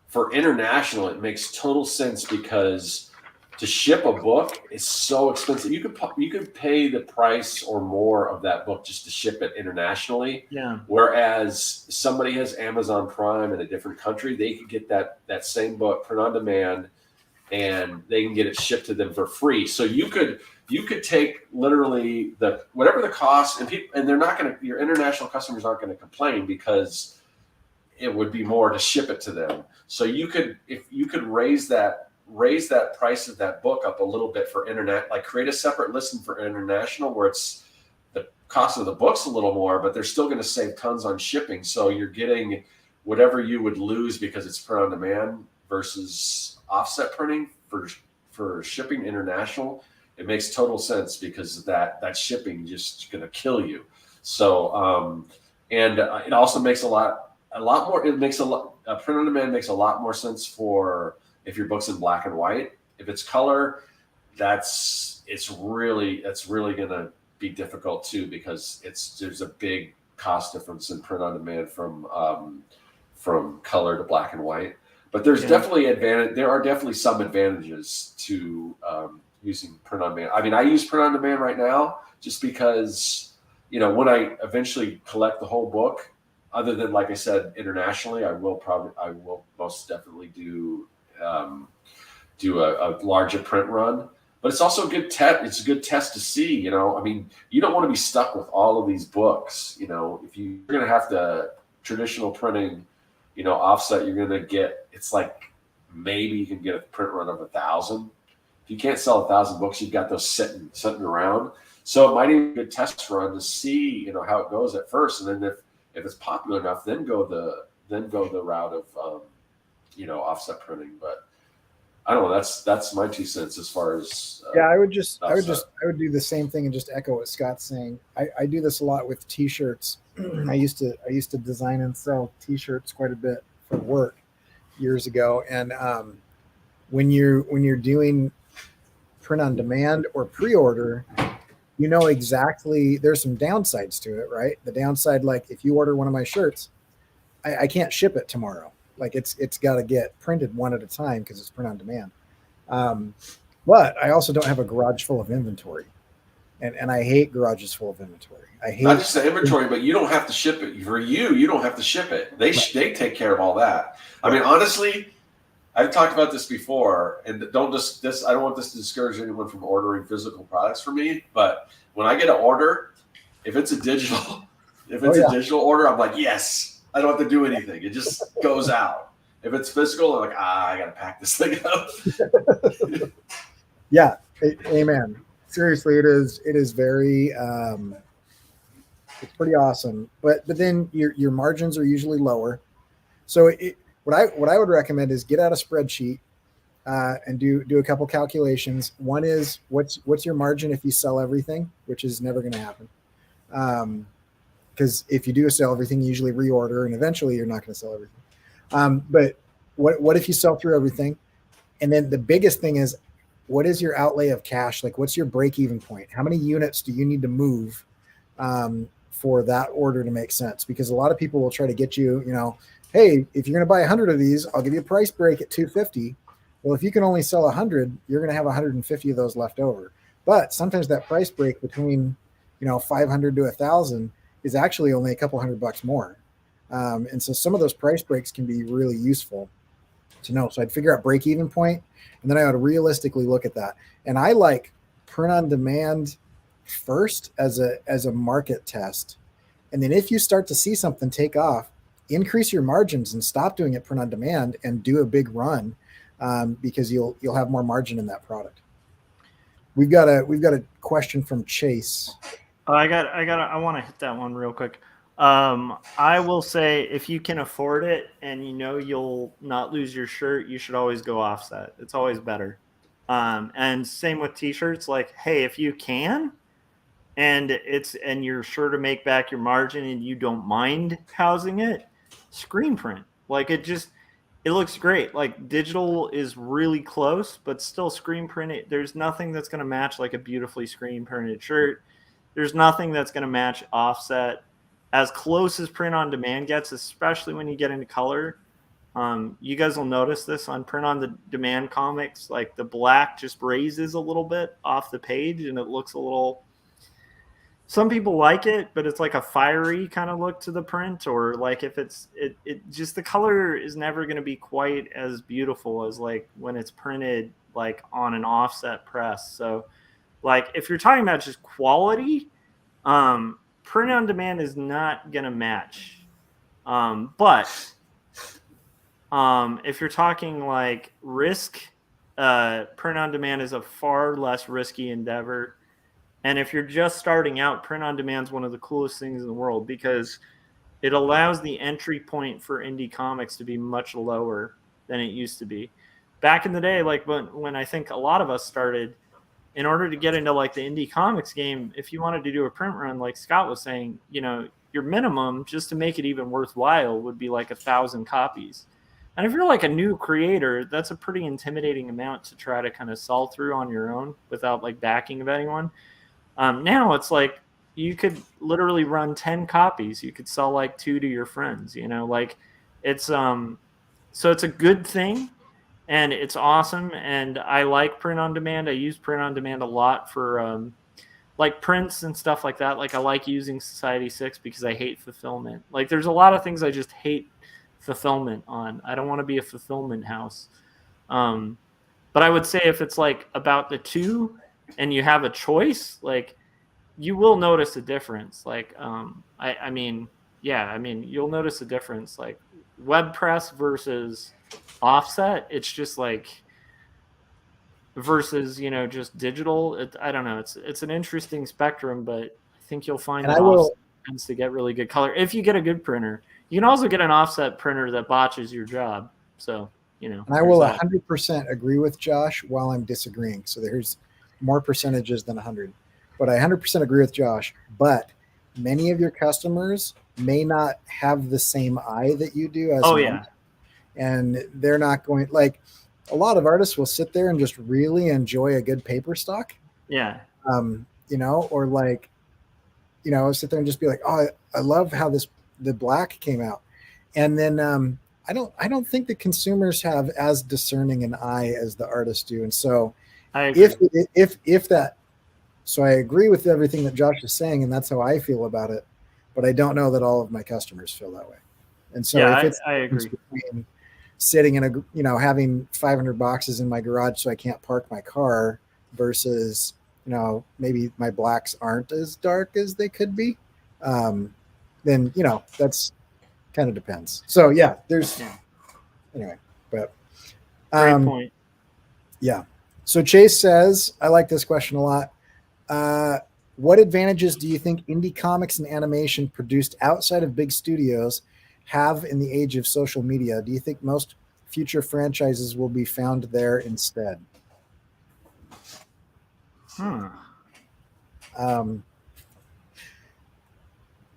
for international, it makes total sense because to ship a book is so expensive. You could pay the price or more of that book just to ship it internationally. Yeah. Whereas somebody has Amazon Prime in a different country, they could get that same book print on demand, and they can get it shipped to them for free. So you could take literally whatever the cost, and they're not going to. Your international customers aren't going to complain because it would be more to ship it to them. So if you could raise that price of that book up a little bit for internet, like create a separate listing for international where it's the cost of the book's a little more, but they're still going to save tons on shipping. So you're getting whatever you would lose because it's print on demand versus offset printing for shipping international. It makes total sense because that shipping just going to kill you. So, it also makes a lot more. Print on demand makes a lot more sense for if your book's in black and white. If it's color, that's really going to be difficult too, because there's a big cost difference in print on demand from color to black and white. But there's definitely there are definitely some advantages to using print on demand. I mean, I use print on demand right now just because, when I eventually collect the whole book, other than, like I said, internationally, I will most definitely do a larger print run. But it's also a good test. It's a good test to see, I mean, you don't want to be stuck with all of these books. If you're going to have to traditional printing, offset, you're going to get, it's like maybe you can get a print run of 1,000. If you can't sell 1,000 books, you've got those sitting around. So it might be a good test run to see, how it goes at first. And then if it's popular enough, then go the route of, offset printing. But I don't know. That's my 2 cents as far as. I would do the same thing and just echo what Scott's saying. I do this a lot with T-shirts. I used to design and sell T-shirts quite a bit for work years ago. And when you're doing print on demand or pre-order, exactly, there's some downsides to it, right? The downside, like if you order one of my shirts, I can't ship it tomorrow. Like it's got to get printed one at a time because it's print on demand. But I also don't have a garage full of inventory, and I hate garages full of inventory. I hate not just the inventory, but you don't have to ship it. For you don't have to ship it. They take care of all that. I mean, honestly, I've talked about this before, and I don't want this to discourage anyone from ordering physical products for me. But when I get an order, if it's a digital order, I'm like, yes. I don't have to do anything. It just goes out. If it's physical, I'm like, I got to pack this thing up. Yeah. Amen. Seriously, it is very, it's pretty awesome. But then your margins are usually lower. So what I would recommend is get out a spreadsheet and do a couple calculations. One is what's your margin if you sell everything, which is never going to happen. Because if you do sell everything, you usually reorder, and eventually you're not going to sell everything. But what if you sell through everything? And then the biggest thing is, what is your outlay of cash? Like, what's your break-even point? How many units do you need to move for that order to make sense, because a lot of people will try to get you, hey, if you're going to buy 100 of these, I'll give you a price break at 250. Well, if you can only sell 100, you're going to have 150 of those left over. But sometimes that price break between 500 to 1,000 is actually only a couple $100 more. And so some of those price breaks can be really useful to know. So I'd figure out break-even point, and then I would realistically look at that. And I like print on demand first as a market test. And then if you start to see something take off, increase your margins and stop doing it print on demand and do a big run, because you'll have more margin in that product. We've got a question from Chase. I want to hit that one real quick. I will say, if you can afford it and you'll not lose your shirt, you should always go offset. It's always better. And same with t-shirts. Like, hey, if you can, and you're sure to make back your margin and you don't mind housing it, screen print. Like, it looks great. Like, digital is really close, but still screen printed. There's nothing that's going to match like a beautifully screen printed shirt. There's nothing that's going to match offset. As close as print on demand gets, especially when you get into color. You guys will notice this on print on the demand comics. Like, the black just raises a little bit off the page, and it looks a little. Some people like it, but it's like a fiery kind of look to the print, or like if it just, the color is never going to be quite as beautiful as like when it's printed like on an offset press. So, like, if you're talking about just quality, print on demand is not going to match. But if you're talking like risk, print on demand is a far less risky endeavor. And if you're just starting out, print on demand is one of the coolest things in the world, because it allows the entry point for indie comics to be much lower than it used to be. Back in the day, like when I think a lot of us started, in order to get into like the indie comics game, if you wanted to do a print run, like Scott was saying, your minimum just to make it even worthwhile would be like 1,000 copies. And if you're like a new creator, that's a pretty intimidating amount to try to kind of sell through on your own without like backing of anyone. Now it's like you could literally run 10 copies. You could sell like 2 to your friends, like it's so it's a good thing. And it's awesome, and I like print on demand. I use print on demand a lot for like prints and stuff like that. Like, I like using Society 6 because I hate fulfillment. Like, there's a lot of things I just hate fulfillment on. I don't want to be a fulfillment house. But I would say if it's like about the two and you have a choice, like, you will notice a difference. Like, you'll notice a difference. Like, web press versus offset, it's just like versus just digital. I don't know, it's an interesting spectrum, but I think you'll find that offset tends to get really good color if you get a good printer. You can also get an offset printer that botches your job, so and I will 100% agree with Josh while I'm disagreeing. So there's more percentages than 100, but I 100% agree with Josh. But many of your customers may not have the same eye that you do as and they're not going, like, a lot of artists will sit there and just really enjoy a good paper stock. Yeah. Or like, sit there and just be like, oh, I love how the black came out. And then I don't think the consumers have as discerning an eye as the artists do. And so I agree with everything that Josh is saying, and that's how I feel about it. But I don't know that all of my customers feel that way. And so I agree. Sitting in having 500 boxes in my garage so I can't park my car versus, maybe my blacks aren't as dark as they could be, then, that's kind of depends. So anyway, but great point. Yeah. So Chase says, I like this question a lot. What advantages do you think indie comics and animation produced outside of big studios have in the age of social media? Do you think most future franchises will be found there instead?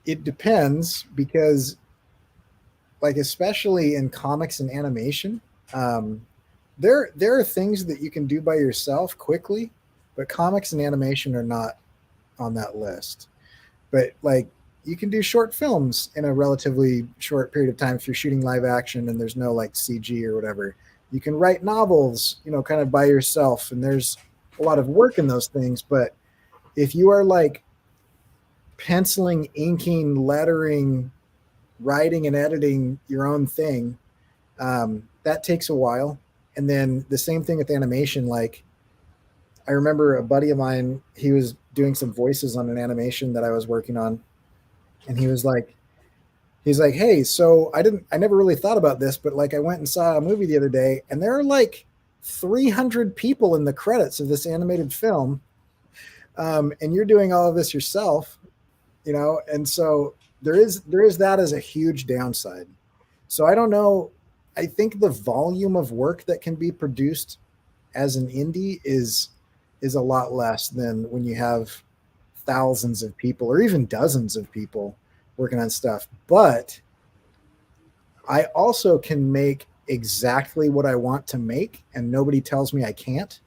It depends, because like, especially in comics and animation, there are things that you can do by yourself quickly, but comics and animation are not on that list. But like, you can do short films in a relatively short period of time if you're shooting live action and there's no like CG or whatever. You can write novels, kind of by yourself, and there's a lot of work in those things. But if you are like penciling, inking, lettering, writing and editing your own thing, that takes a while. And then the same thing with animation. Like, I remember a buddy of mine, he was doing some voices on an animation that I was working on. And he's like, hey, so I never really thought about this, but like I went and saw a movie the other day and there are like 300 people in the credits of this animated film. And you're doing all of this yourself, and so there is that as a huge downside. So I don't know. I think the volume of work that can be produced as an indie is a lot less than when you have thousands of people or even dozens of people working on stuff. But I also can make exactly what I want to make and nobody tells me I can't.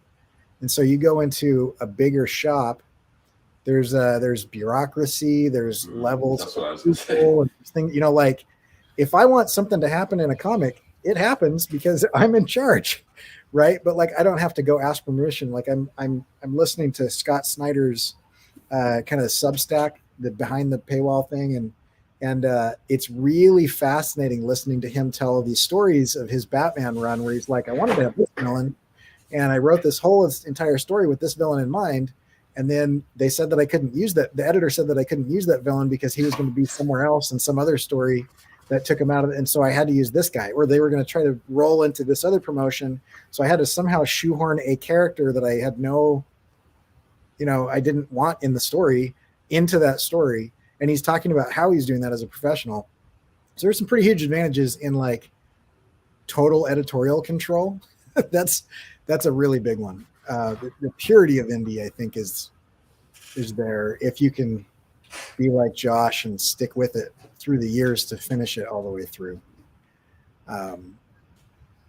And so you go into a bigger shop, there's bureaucracy, there's levels That's what I was of people and things, like if I want something to happen in a comic, it happens because I'm in charge. Right. But like, I don't have to go ask permission. Like I'm listening to Scott Snyder's kind of Substack, the behind the paywall thing. And it's really fascinating listening to him tell these stories of his Batman run where he's like, I wanted to have this villain and I wrote this whole entire story with this villain in mind. And then they said that I couldn't use that. The editor said that I couldn't use that villain because he was going to be somewhere else in some other story that took him out of it. And so I had to use this guy, or they were going to try to roll into this other promotion. So I had to somehow shoehorn a character that I had I didn't want in the story into that story. And he's talking about how he's doing that as a professional. So there's some pretty huge advantages in like total editorial control. That's a really big one. The purity of indie, I think, is there if you can be like Josh and stick with it through the years to finish it all the way through.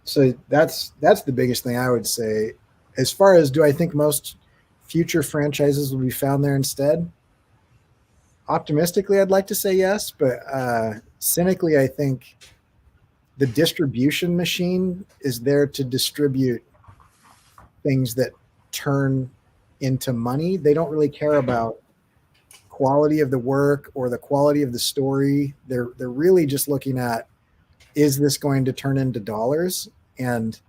So that's the biggest thing I would say. As far as do I think most future franchises will be found there instead? Optimistically, I'd like to say yes, but cynically, I think the distribution machine is there to distribute things that turn into money. They don't really care about quality of the work or the quality of the story. They're really just looking at, is this going to turn into dollars? And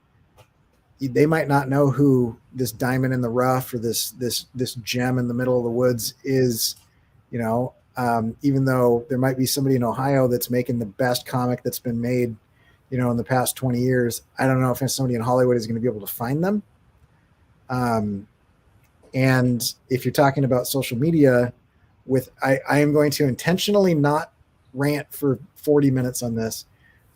they might not know who this diamond in the rough or this gem in the middle of the woods is, even though there might be somebody in Ohio that's making the best comic that's been made, in the past 20 years. I don't know if somebody in Hollywood is going to be able to find them. And if you're talking about social media, I am going to intentionally not rant for 40 minutes on this.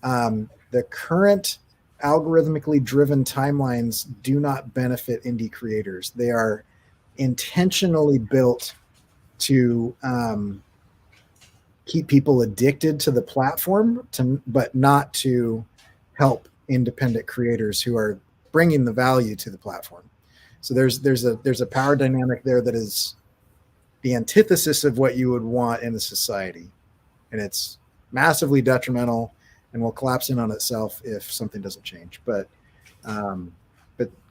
The current algorithmically driven timelines do not benefit indie creators. They are intentionally built to keep people addicted to the platform, but not to help independent creators who are bringing the value to the platform. So there's a power dynamic there that is the antithesis of what you would want in a society, and it's massively detrimental and will collapse in on itself if something doesn't change. But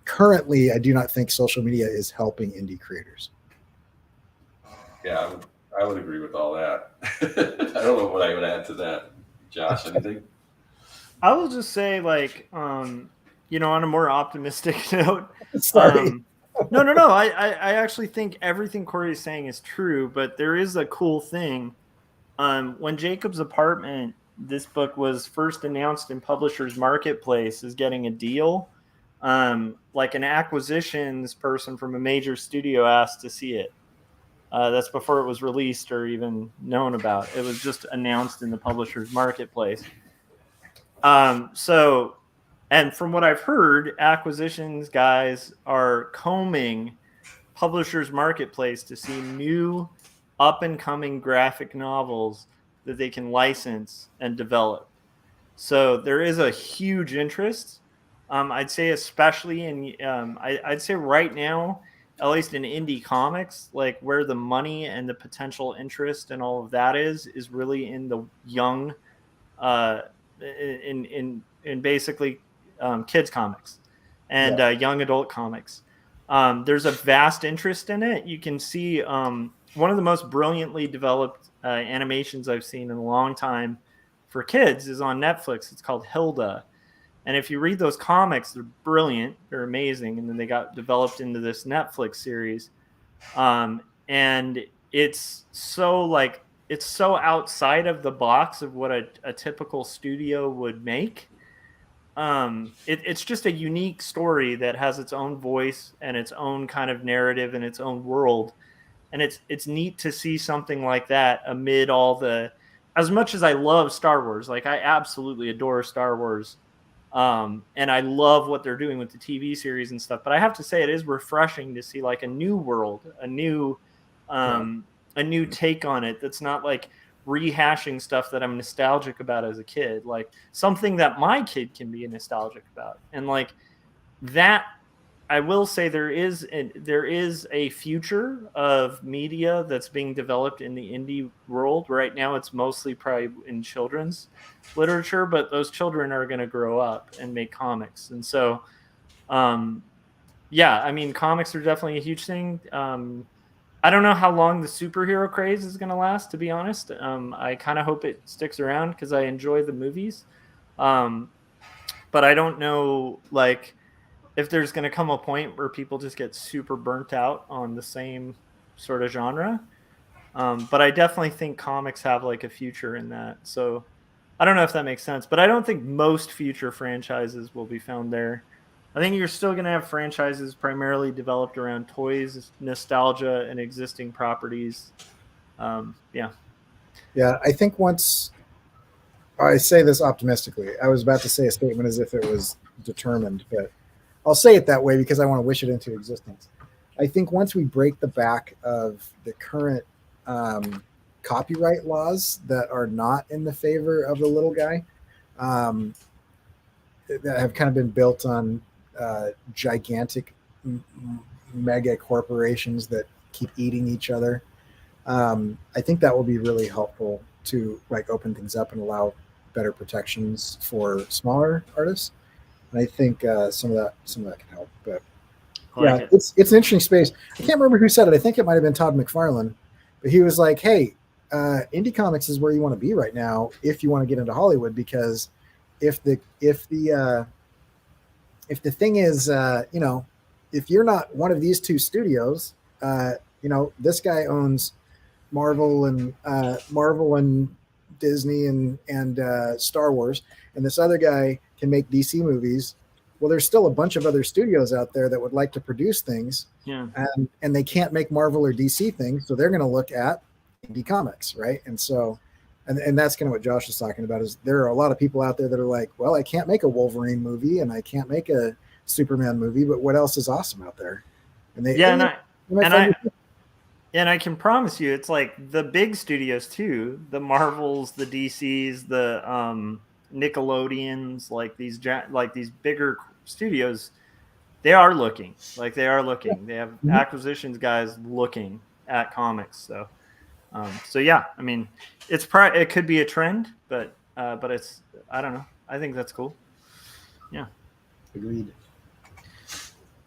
currently, I do not think social media is helping indie creators. Yeah, I would agree with all that. I don't know what I would add to that. Josh, anything? I will just say, like, on a more optimistic note. Sorry. No. I actually think everything Cory is saying is true, but there is a cool thing. When Jacob's Apartment, this book was first announced in Publishers Marketplace as getting a deal. Like an acquisitions person from a major studio asked to see it. That's before it was released or even known about. It was just announced in the Publishers Marketplace. And from what I've heard, acquisitions guys are combing Publishers Marketplace to see new up-and-coming graphic novels that they can license and develop. So there is a huge interest. I'd say especially I'd say right now at least in indie comics, like where the money and the potential interest and all of that is really in the young, in basically kids comics and young adult comics. There's a vast interest in it. You can see one of the most brilliantly developed animations I've seen in a long time for kids is on Netflix. It's called Hilda. And if you read those comics, they're brilliant. They're amazing. And then they got developed into this Netflix series. And it's so outside of the box of what a typical studio would make. It's just a unique story that has its own voice and its own kind of narrative and its own world. And it's neat to see something like that amid all the, as much as I love Star Wars, like I absolutely adore Star Wars. And I love what they're doing with the TV series and stuff, but I have to say it is refreshing to see like a new world, a new take on it. That's not like rehashing stuff that I'm nostalgic about as a kid, like something that my kid can be nostalgic about. And like that, I will say there is a future of media that's being developed in the indie world. Right now, it's mostly probably in children's literature, but those children are going to grow up and make comics. And so, yeah, I mean, comics are definitely a huge thing. I don't know how long the superhero craze is going to last, to be honest. I kind of hope it sticks around because I enjoy the movies. But I don't know, like, if there's going to come a point where people just get super burnt out on the same sort of genre. But I definitely think comics have like a future in that. So I don't know if that makes sense, but I don't think most future franchises will be found there. I think you're still going to have franchises primarily developed around toys, nostalgia, and existing properties. Yeah. Yeah, I think once I say this optimistically, I was about to say a statement as if it was determined, but I'll say it that way because I want to wish it into existence. I think once we break the back of the current copyright laws that are not in the favor of the little guy, that have kind of been built on gigantic mega corporations that keep eating each other, I think that will be really helpful to like open things up and allow better protections for smaller artists. And I think some of that can help. But it's an interesting space. I can't remember who said it. I think it might have been Todd McFarlane, but he was like, "Hey, indie comics is where you want to be right now if you want to get into Hollywood, because if the thing is, if you're not one of these two studios, this guy owns Marvel and Disney and Star Wars, and this other guy can make DC movies. Well, there's still a bunch of other studios out there that would like to produce things, and they can't make Marvel or DC things, so they're going to look at indie comics, right? And so, and that's kind of what Josh is talking about. Is there are a lot of people out there that are like, well, I can't make a Wolverine movie and I can't make a Superman movie, but what else is awesome out there? And I can promise you, it's like the big studios too, the Marvels, the DCs, the Nickelodeons, like these bigger studios, they are looking. They have acquisitions guys looking at comics. So yeah, I mean, it could be a trend, but it's, I don't know. I think that's cool. Yeah. Agreed.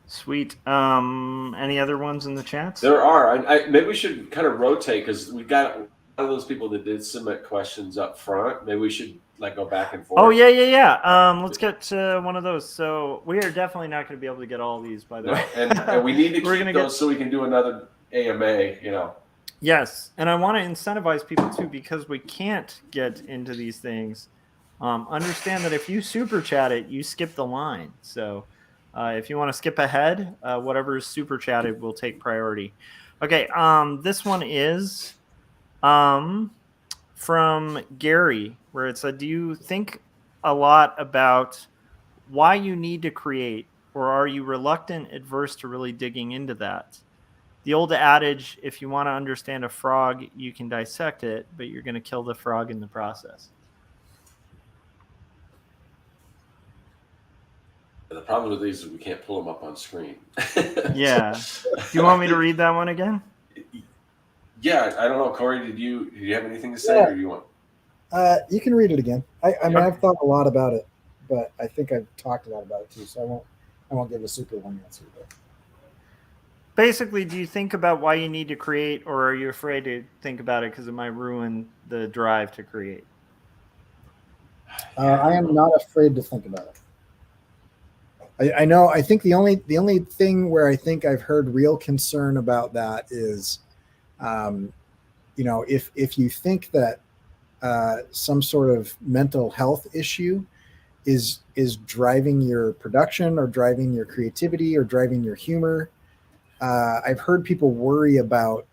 Sweet. Any other ones in the chats? There are. Maybe we should kind of rotate because we got a lot of those people that did submit questions up front. Maybe we should go back and forth. Oh yeah. Let's get to one of those. So we are definitely not going to be able to get all these, by the way. And we need to keep those so we can do another AMA. Yes, and I want to incentivize people too, because we can't get into these things. Understand that if you super chat it, you skip the line. So if you want to skip ahead, whatever is super chatted will take priority. Okay, this one is from Gary, where it said, do you think a lot about why you need to create, or are you reluctant, adverse to really digging into that? The old adage, if you want to understand a frog, you can dissect it, but you're going to kill the frog in the process. the problem with these is we can't pull them up on screen. Yeah. Do you want me to read that one again? Yeah, I don't know, Cory. Did you have anything to say, Yeah. or do you want? You can read it again. I mean, I've thought a lot about it, but I think I've talked a lot about it too, so I won't give a super long answer. But basically, do you think about why you need to create, or are you afraid to think about it because it might ruin the drive to create? I am not afraid to think about it. I know. I think the only thing where I think I've heard real concern about that is, if you think that some sort of mental health issue is driving your production or driving your creativity or driving your humor. I've heard people worry about,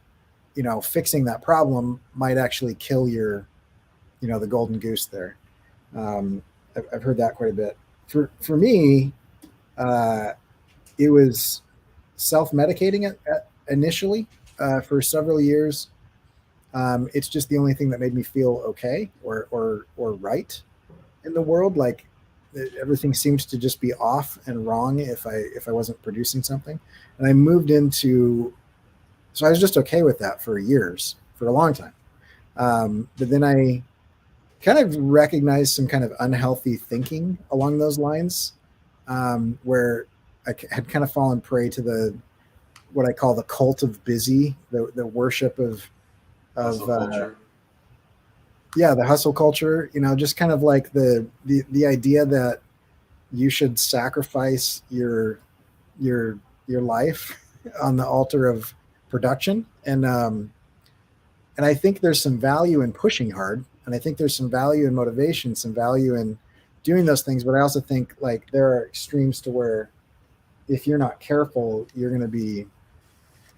fixing that problem might actually kill your, the golden goose there. I've heard that quite a bit. For me, it was self-medicating initially for several years. It's just the only thing that made me feel okay or right in the world. Like everything seems to just be off and wrong if I wasn't producing something. And I moved into, so I was just okay with that for years, for a long time. But then I kind of recognized some kind of unhealthy thinking along those lines, where I had kind of fallen prey to what I call the cult of busy, the worship of Culture. the hustle culture, just kind of like the idea that you should sacrifice your life on the altar of production. And I think there's some value in pushing hard, and I think there's some value in motivation, some value in doing those things. But I also think like there are extremes to where if you're not careful, you're going to be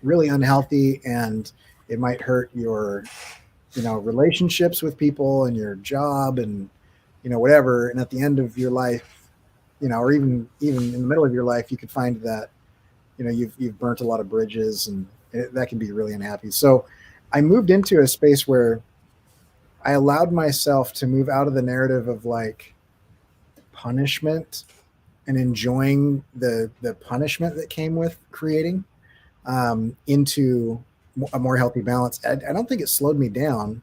really unhealthy, and it might hurt your relationships with people and your job and whatever. And at the end of your life, or even in the middle of your life, you could find that you've burnt a lot of bridges, and that can be really unhappy. So I moved into a space where I allowed myself to move out of the narrative of like punishment and enjoying the punishment that came with creating, into a more healthy balance. I don't think it slowed me down,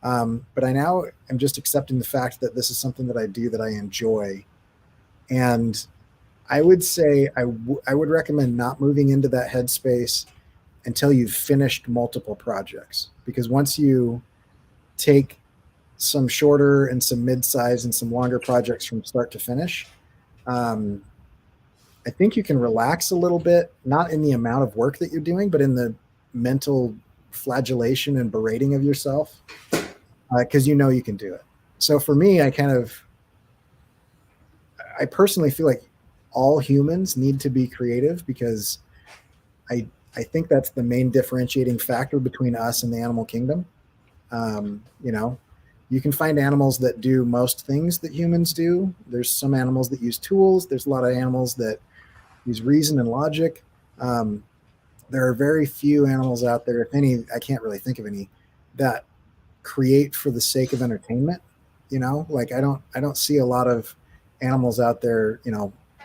but I now am just accepting the fact that this is something that I do that I enjoy. And I would say I would recommend not moving into that headspace until you've finished multiple projects, because once you take some shorter and some mid-size and some longer projects from start to finish, I think you can relax a little bit, not in the amount of work that you're doing, but in the mental flagellation and berating of yourself, because you can do it. So for me, I personally feel like all humans need to be creative, because I think that's the main differentiating factor between us and the animal kingdom. You can find animals that do most things that humans do. There's some animals that use tools. There's a lot of animals that use reason and logic. There are very few animals out there, if any, I can't really think of any, that create for the sake of entertainment. Like I don't see a lot of animals out there,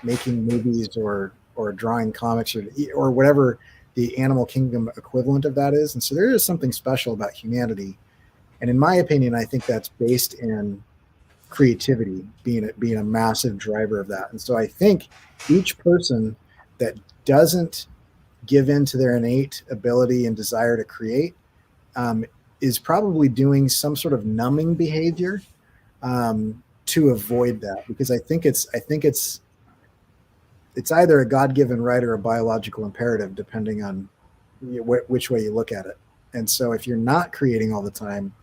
making movies or drawing comics or whatever the animal kingdom equivalent of that is. And so there is something special about humanity. And in my opinion, I think that's based in creativity being a massive driver of that. And so I think each person that doesn't give in to their innate ability and desire to create, is probably doing some sort of numbing behavior, to avoid that, because I think it's either a God-given right or a biological imperative, depending on which way you look at it. And so if you're not creating all the time,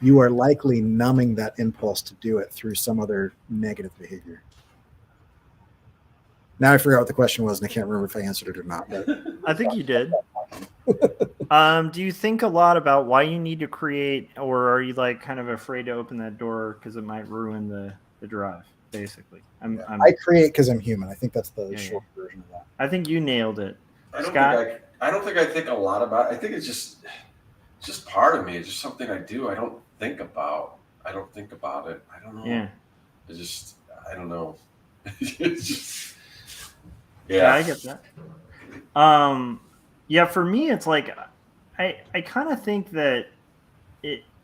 you are likely numbing that impulse to do it through some other negative behavior. Now I forgot what the question was, and I can't remember if I answered it or not. But I think you did. Do you think a lot about why you need to create, or are you like kind of afraid to open that door because it might ruin the drive? Basically, I create because I'm human. I think that's the short version of that. I think you nailed it, Scott. I don't think I think a lot about it. I think it's just part of me. It's just something I do. I don't think about it. I don't know. Yeah. I don't know. It's just, Yeah, I get that. Yeah, for me, it's like I kind of think that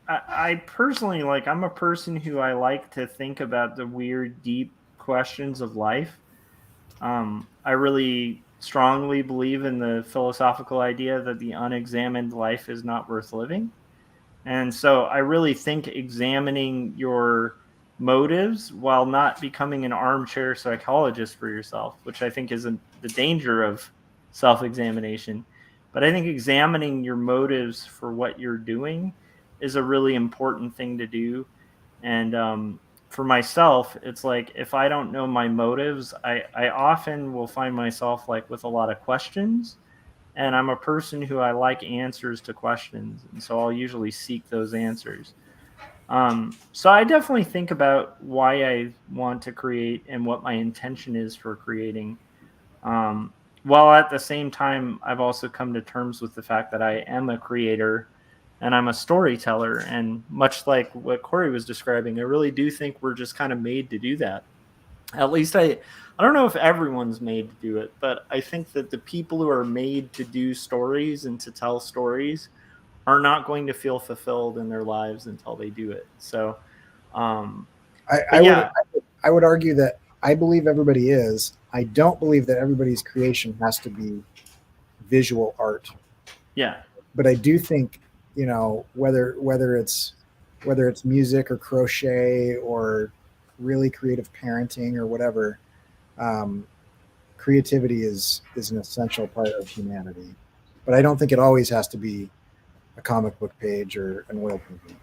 I personally, like, I'm a person who I like to think about the weird, deep questions of life. I really strongly believe in the philosophical idea that the unexamined life is not worth living. And so I really think examining your motives while not becoming an armchair psychologist for yourself, which I think is the danger of self examination. But I think examining your motives for what you're doing is a really important thing to do. And for myself, it's like if I don't know my motives, I often will find myself like with a lot of questions, and I'm a person who I like answers to questions, and so I'll usually seek those answers. So I definitely think about why I want to create and what my intention is for creating. While at the same time, I've also come to terms with the fact that I am a creator and I'm a storyteller. And much like what Cory was describing, I really do think we're just kind of made to do that. At least I don't know if everyone's made to do it, but I think that the people who are made to do stories and to tell stories are not going to feel fulfilled in their lives until they do it. So, I would yeah, I would argue that I believe everybody is. I don't believe that everybody's creation has to be visual art, yeah, but I do think, you know, whether it's music or crochet or really creative parenting or whatever, um, creativity is an essential part of humanity. But I don't think it always has to be a comic book page or an oil painting.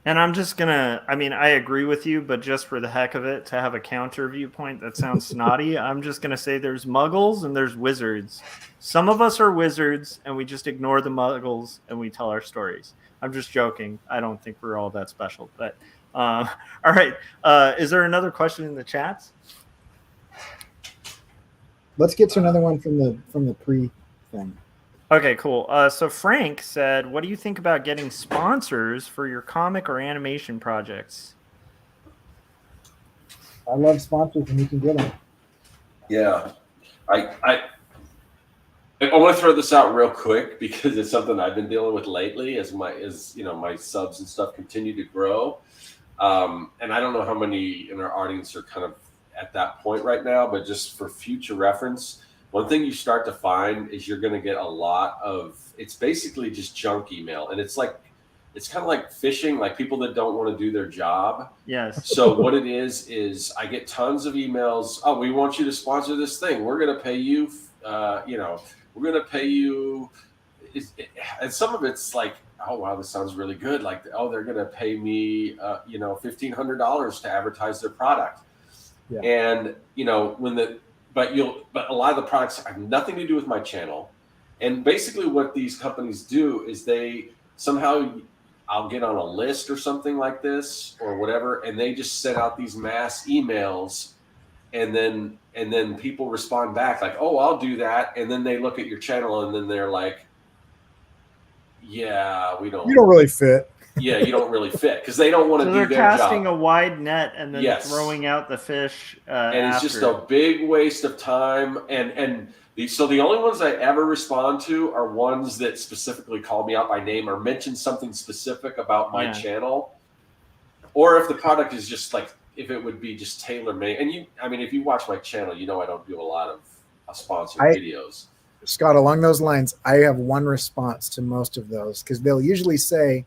and I'm just gonna. I mean, I agree with you, but just for the heck of it, to have a counter viewpoint that sounds snotty, I'm just gonna say there's muggles and there's wizards. Some of us are wizards, and we just ignore the muggles and we tell our stories. I'm just joking. I don't think we're all that special, but all right. Is there another question in the chats? Let's get to another one from the pre thing. Okay, cool. So Frank said, "What do you think about getting sponsors for your comic or animation projects?" I love sponsors when you can get them. Yeah, I want to throw this out real quick because it's something I've been dealing with lately as my subs and stuff continue to grow. And I don't know how many in our audience are kind of at that point right now, but just for future reference, one thing you start to find is you're going to get a lot of, it's basically just junk email. And it's kind of like phishing, like people that don't want to do their job. Yes. So what it is I get tons of emails. Oh, we want you to sponsor this thing. We're going to pay you, we're going to pay you. And some of it's like, oh, wow, this sounds really good. Like, oh, they're going to pay me, $1,500 to advertise their product. Yeah. And, but a lot of the products have nothing to do with my channel. And basically what these companies do is they somehow, I'll get on a list or something like this or whatever, and they just send out these mass emails, and then people respond back like, oh, I'll do that. And then they look at your channel and then they're like, yeah, you don't really fit. Yeah, you don't really fit because they don't want to do their job. So they're casting a wide net and then throwing out the fish. And it's just a big waste of time. So the only ones I ever respond to are ones that specifically call me out by name or mention something specific about my channel. Or if the product is just like, if it would be just tailor-made. And if you watch my channel, I don't do a lot of sponsored videos. Scott, along those lines, I have one response to most of those because they'll usually say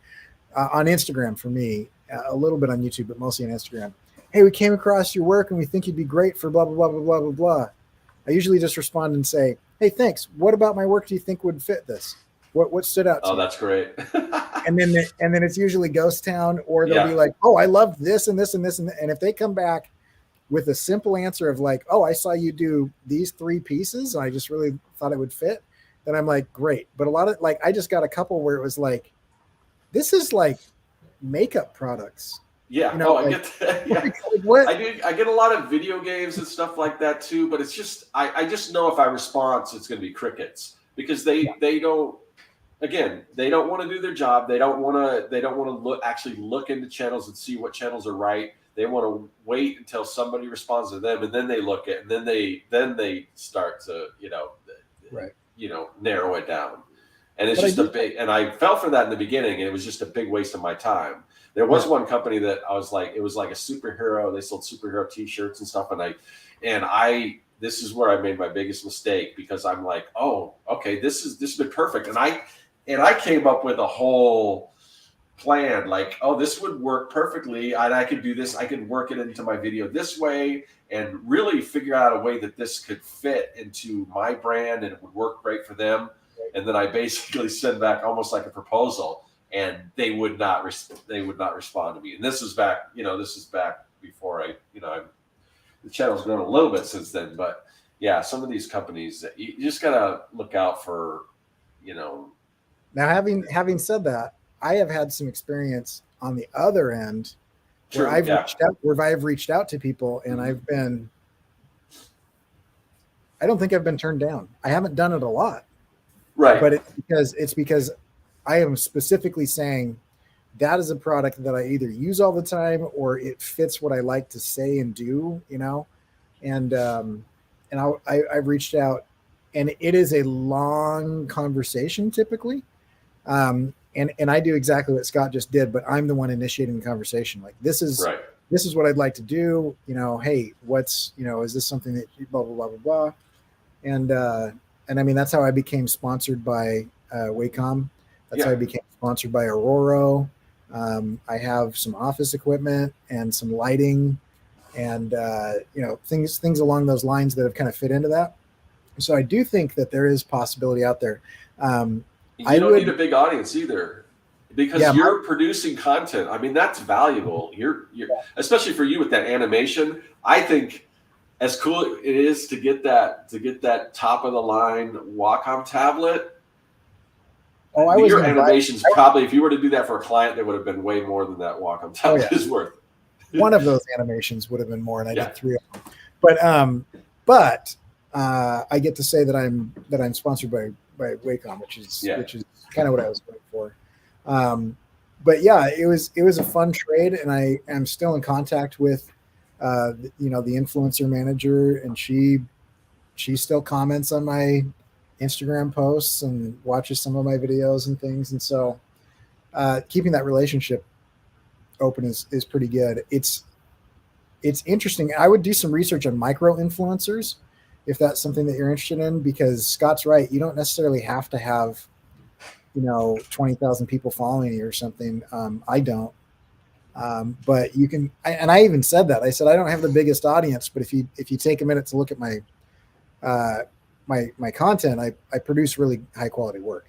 on Instagram for me, a little bit on YouTube, but mostly on Instagram, hey, we came across your work and we think you'd be great for blah, blah, blah, blah, blah, blah, blah. I usually just respond and say, hey, thanks. What about my work do you think would fit this? What stood out to you? Oh, that's great. and then it's usually Ghost Town, or they'll be like, oh, I love this and this and this. And if they come back with a simple answer of like, oh, I saw you do these 3 pieces, and I just really thought it would fit, then I'm like, great. But a lot of, like, I just got a couple where it was like, this is like makeup products. Yeah. I get that. Yeah. Like, what? I get a lot of video games and stuff like that too, but it's just, I just know if I respond, it's going to be crickets because they don't want to do their job. They don't want to actually look into channels and see what channels are right. they want to wait until somebody responds to them, and then they look at, and then they start to Right. narrow it down. And it's But just and I fell for that in the beginning, and it was just a big waste of my time. There was one company that I was like, it was like a superhero. They sold superhero T-shirts and stuff, and I this is where I made my biggest mistake, because I'm like, oh, okay, this has been perfect, and I came up with a whole plan, like, oh, this would work perfectly, and I could do this. I could work it into my video this way, and really figure out a way that this could fit into my brand, and it would work great for them. And then I basically send back almost like a proposal, and they would not respond to me. And this is back before the channel's grown a little bit since then. But yeah, some of these companies, you just gotta look out for, Now, having said that, I have had some experience on the other end where I've reached out to people, and I don't think I've been turned down. I haven't done it a lot. right? But it's because I am specifically saying that is a product that I either use all the time, or it fits what I like to say and do, and I've reached out, and it is a long conversation typically. And I do exactly what Scott just did, but I'm the one initiating the conversation. Like, this is what I'd like to do. Hey, what's, is this something that you blah, blah, blah, blah, blah. And I mean, that's how I became sponsored by Wacom. That's how I became sponsored by Aurora. I have some office equipment and some lighting and, things along those lines that have kind of fit into that. So I do think that there is possibility out there. You don't need a big audience either, because you're producing content. I mean, that's valuable. You're especially for you with that animation. I think as cool it is to get that top of the line Wacom tablet. Your animations probably, if you were to do that for a client, they would have been way more than that Wacom tablet is worth. One of those animations would have been more, and I did 3 of them. But I get to say that I'm sponsored by Wacom, which is kind of what I was going for. But yeah, it was a fun trade, and I am still in contact with the influencer manager, and she still comments on my Instagram posts and watches some of my videos and things. And so keeping that relationship open is pretty good. It's interesting. I would do some research on micro influencers if that's something that you're interested in, because Scott's right. You don't necessarily have to have 20,000 people following you or something. I don't. But you can, and I even said that. I said I don't have the biggest audience, but if you take a minute to look at my my content, I produce really high quality work.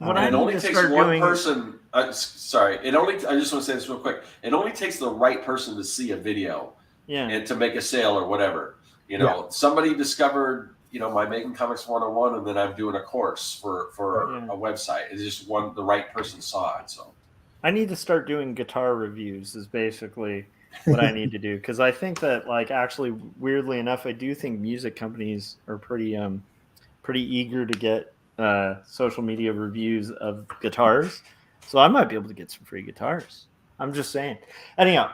It only takes one person. Sorry, I just want to say this real quick. It only takes the right person to see a video, and to make a sale or whatever. Somebody discovered my Making Comics 101, and then I'm doing a course for a website. It's just the right person saw it. So I need to start doing guitar reviews is basically what I need to do, because I think that, like, actually, weirdly enough, I do think music companies are pretty eager to get social media reviews of guitars, so I might be able to get some free guitars. I'm just saying. Anyhow,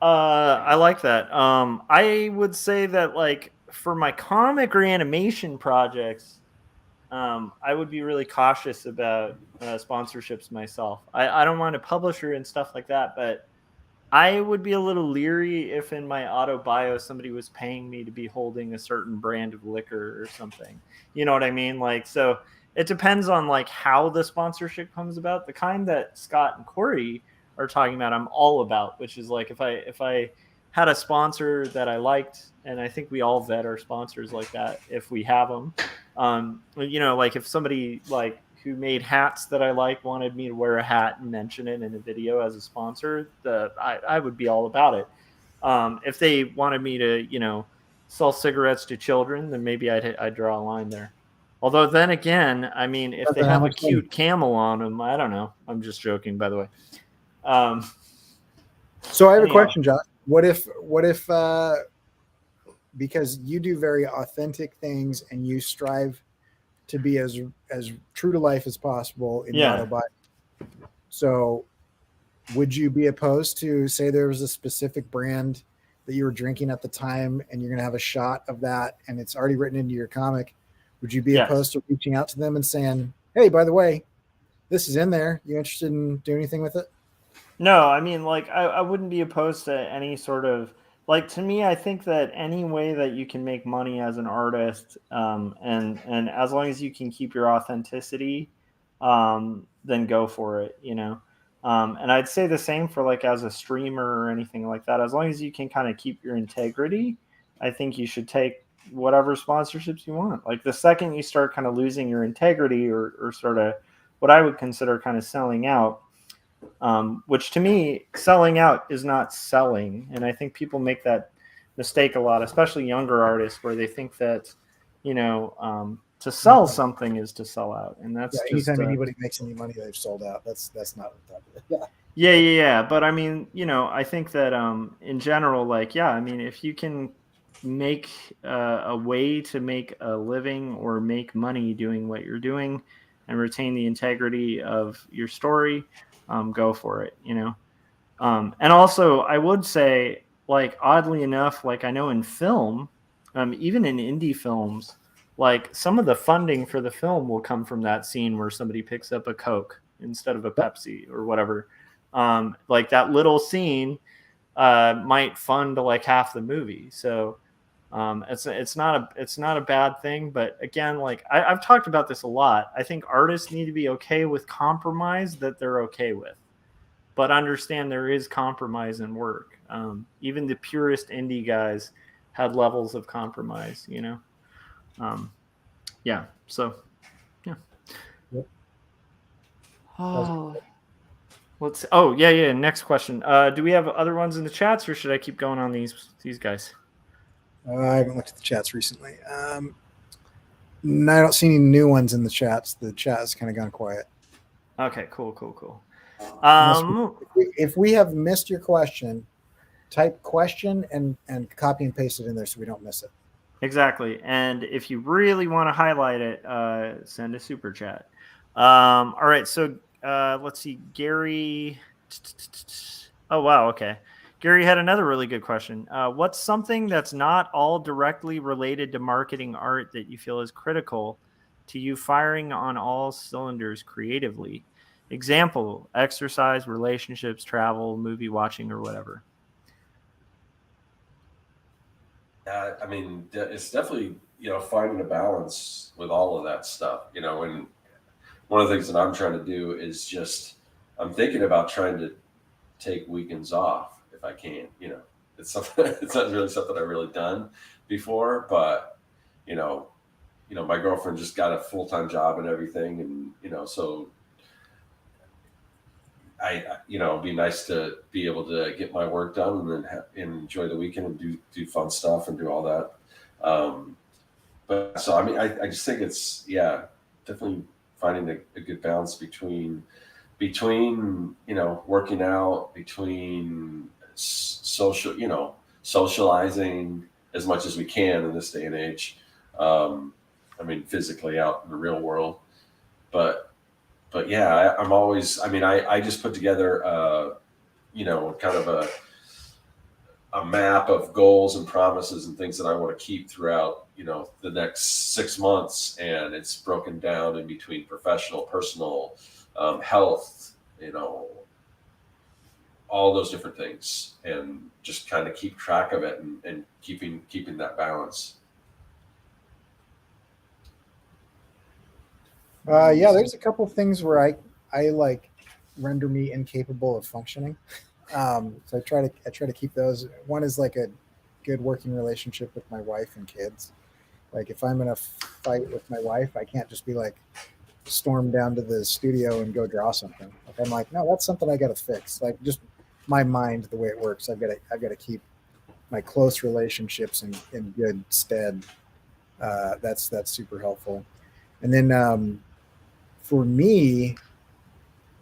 I like that. I would say that, like, for my comic or animation projects, I would be really cautious about sponsorships myself. I don't want a publisher and stuff like that, but I would be a little leery if in my auto bio somebody was paying me to be holding a certain brand of liquor or something. You know what I mean? Like, so it depends on, like, how the sponsorship comes about. The kind that Scott and Cory are talking about, I'm all about, which is like, if I had a sponsor that I liked, and I think we all vet our sponsors like that if we have them. Like, if somebody like who made hats that I like wanted me to wear a hat and mention it in a video as a sponsor, I would be all about it. If they wanted me to, sell cigarettes to children, then maybe I'd draw a line there. Although then again, I mean, if they have a cute camel on them, I don't know. I'm just joking, by the way. So I have a question, Josh. What if because you do very authentic things and you strive to be as true to life as possible in your auto bio. So would you be opposed to, say there was a specific brand that you were drinking at the time and you're going to have a shot of that and it's already written into your comic? Would you be Yes. opposed to reaching out to them and saying, hey, by the way, this is in there. You interested in doing anything with it? No, I mean, like, I wouldn't be opposed to any sort of, like, to me, I think that any way that you can make money as an artist, and as long as you can keep your authenticity, then go for it, you know. And I'd say the same for, like, as a streamer or anything like that. As long as you can kind of keep your integrity, I think you should take whatever sponsorships you want. Like, the second you start kind of losing your integrity, or sort of what I would consider kind of selling out, which to me, selling out is not selling. And I think people make that mistake a lot, especially younger artists, where they think that, you know, to sell something is to sell out. And that's just, anytime anybody makes any money, they've sold out. That's not what that is. yeah. But I mean, you know, I think that in general, like, yeah, I mean, if you can make a way to make a living or make money doing what you're doing and retain the integrity of your story, go for it, you know. And also, I would say, like, oddly enough, like, I know in film, even in indie films, like, some of the funding for the film will come from that scene where somebody picks up a Coke instead of a Pepsi or whatever. Like, that little scene might fund like half the movie. So it's not a bad thing. But again, like, I've talked about this a lot. I think artists need to be okay with compromise that they're okay with, but understand there is compromise in work. Even the purest indie guys had levels of compromise, you know? Yeah. So, yeah. Yep. Oh, yeah. Next question. Do we have other ones in the chats, or should I keep going on these guys? I haven't looked at the chats recently. No, I don't see any new ones in the chats. The chat has kind of gone quiet. Okay, cool. If we have missed your question, type question and copy and paste it in there so we don't miss it. Exactly. And if you really want to highlight it, send a super chat. All right. So let's see. Gary. Oh, wow. Okay. Gary had another really good question. What's something that's not all directly related to marketing art that you feel is critical to you firing on all cylinders creatively? Example, exercise, relationships, travel, movie watching, or whatever. I mean, it's definitely, you know, finding a balance with all of that stuff, you know. And one of the things that I'm trying to do is just, I'm thinking about trying to take weekends off if I can, you know. It's something, it's not really something I've really done before, but you know, my girlfriend just got a full-time job and everything. And, you know, so it'd be nice to be able to get my work done and then enjoy the weekend and do fun stuff and do all that. But so, I mean, I just think it's, definitely finding a good balance between, you know, working out, between socializing as much as we can in this day and age. I mean, physically out in the real world, but yeah, I'm always, I mean, I just put together, kind of a map of goals and promises and things that I want to keep throughout, you know, the next 6 months. And it's broken down in between professional, personal, health, you know, all those different things, and just kind of keep track of it and keeping that balance. There's a couple of things where I like render me incapable of functioning. So I try to keep those. One is like a good working relationship with my wife and kids. Like, if I'm in a fight with my wife, I can't just be like storm down to the studio and go draw something. Like, I'm like, no, that's something I got to fix. Like, just my mind, the way it works, I've got to keep my close relationships in good stead. That's super helpful. And then for me,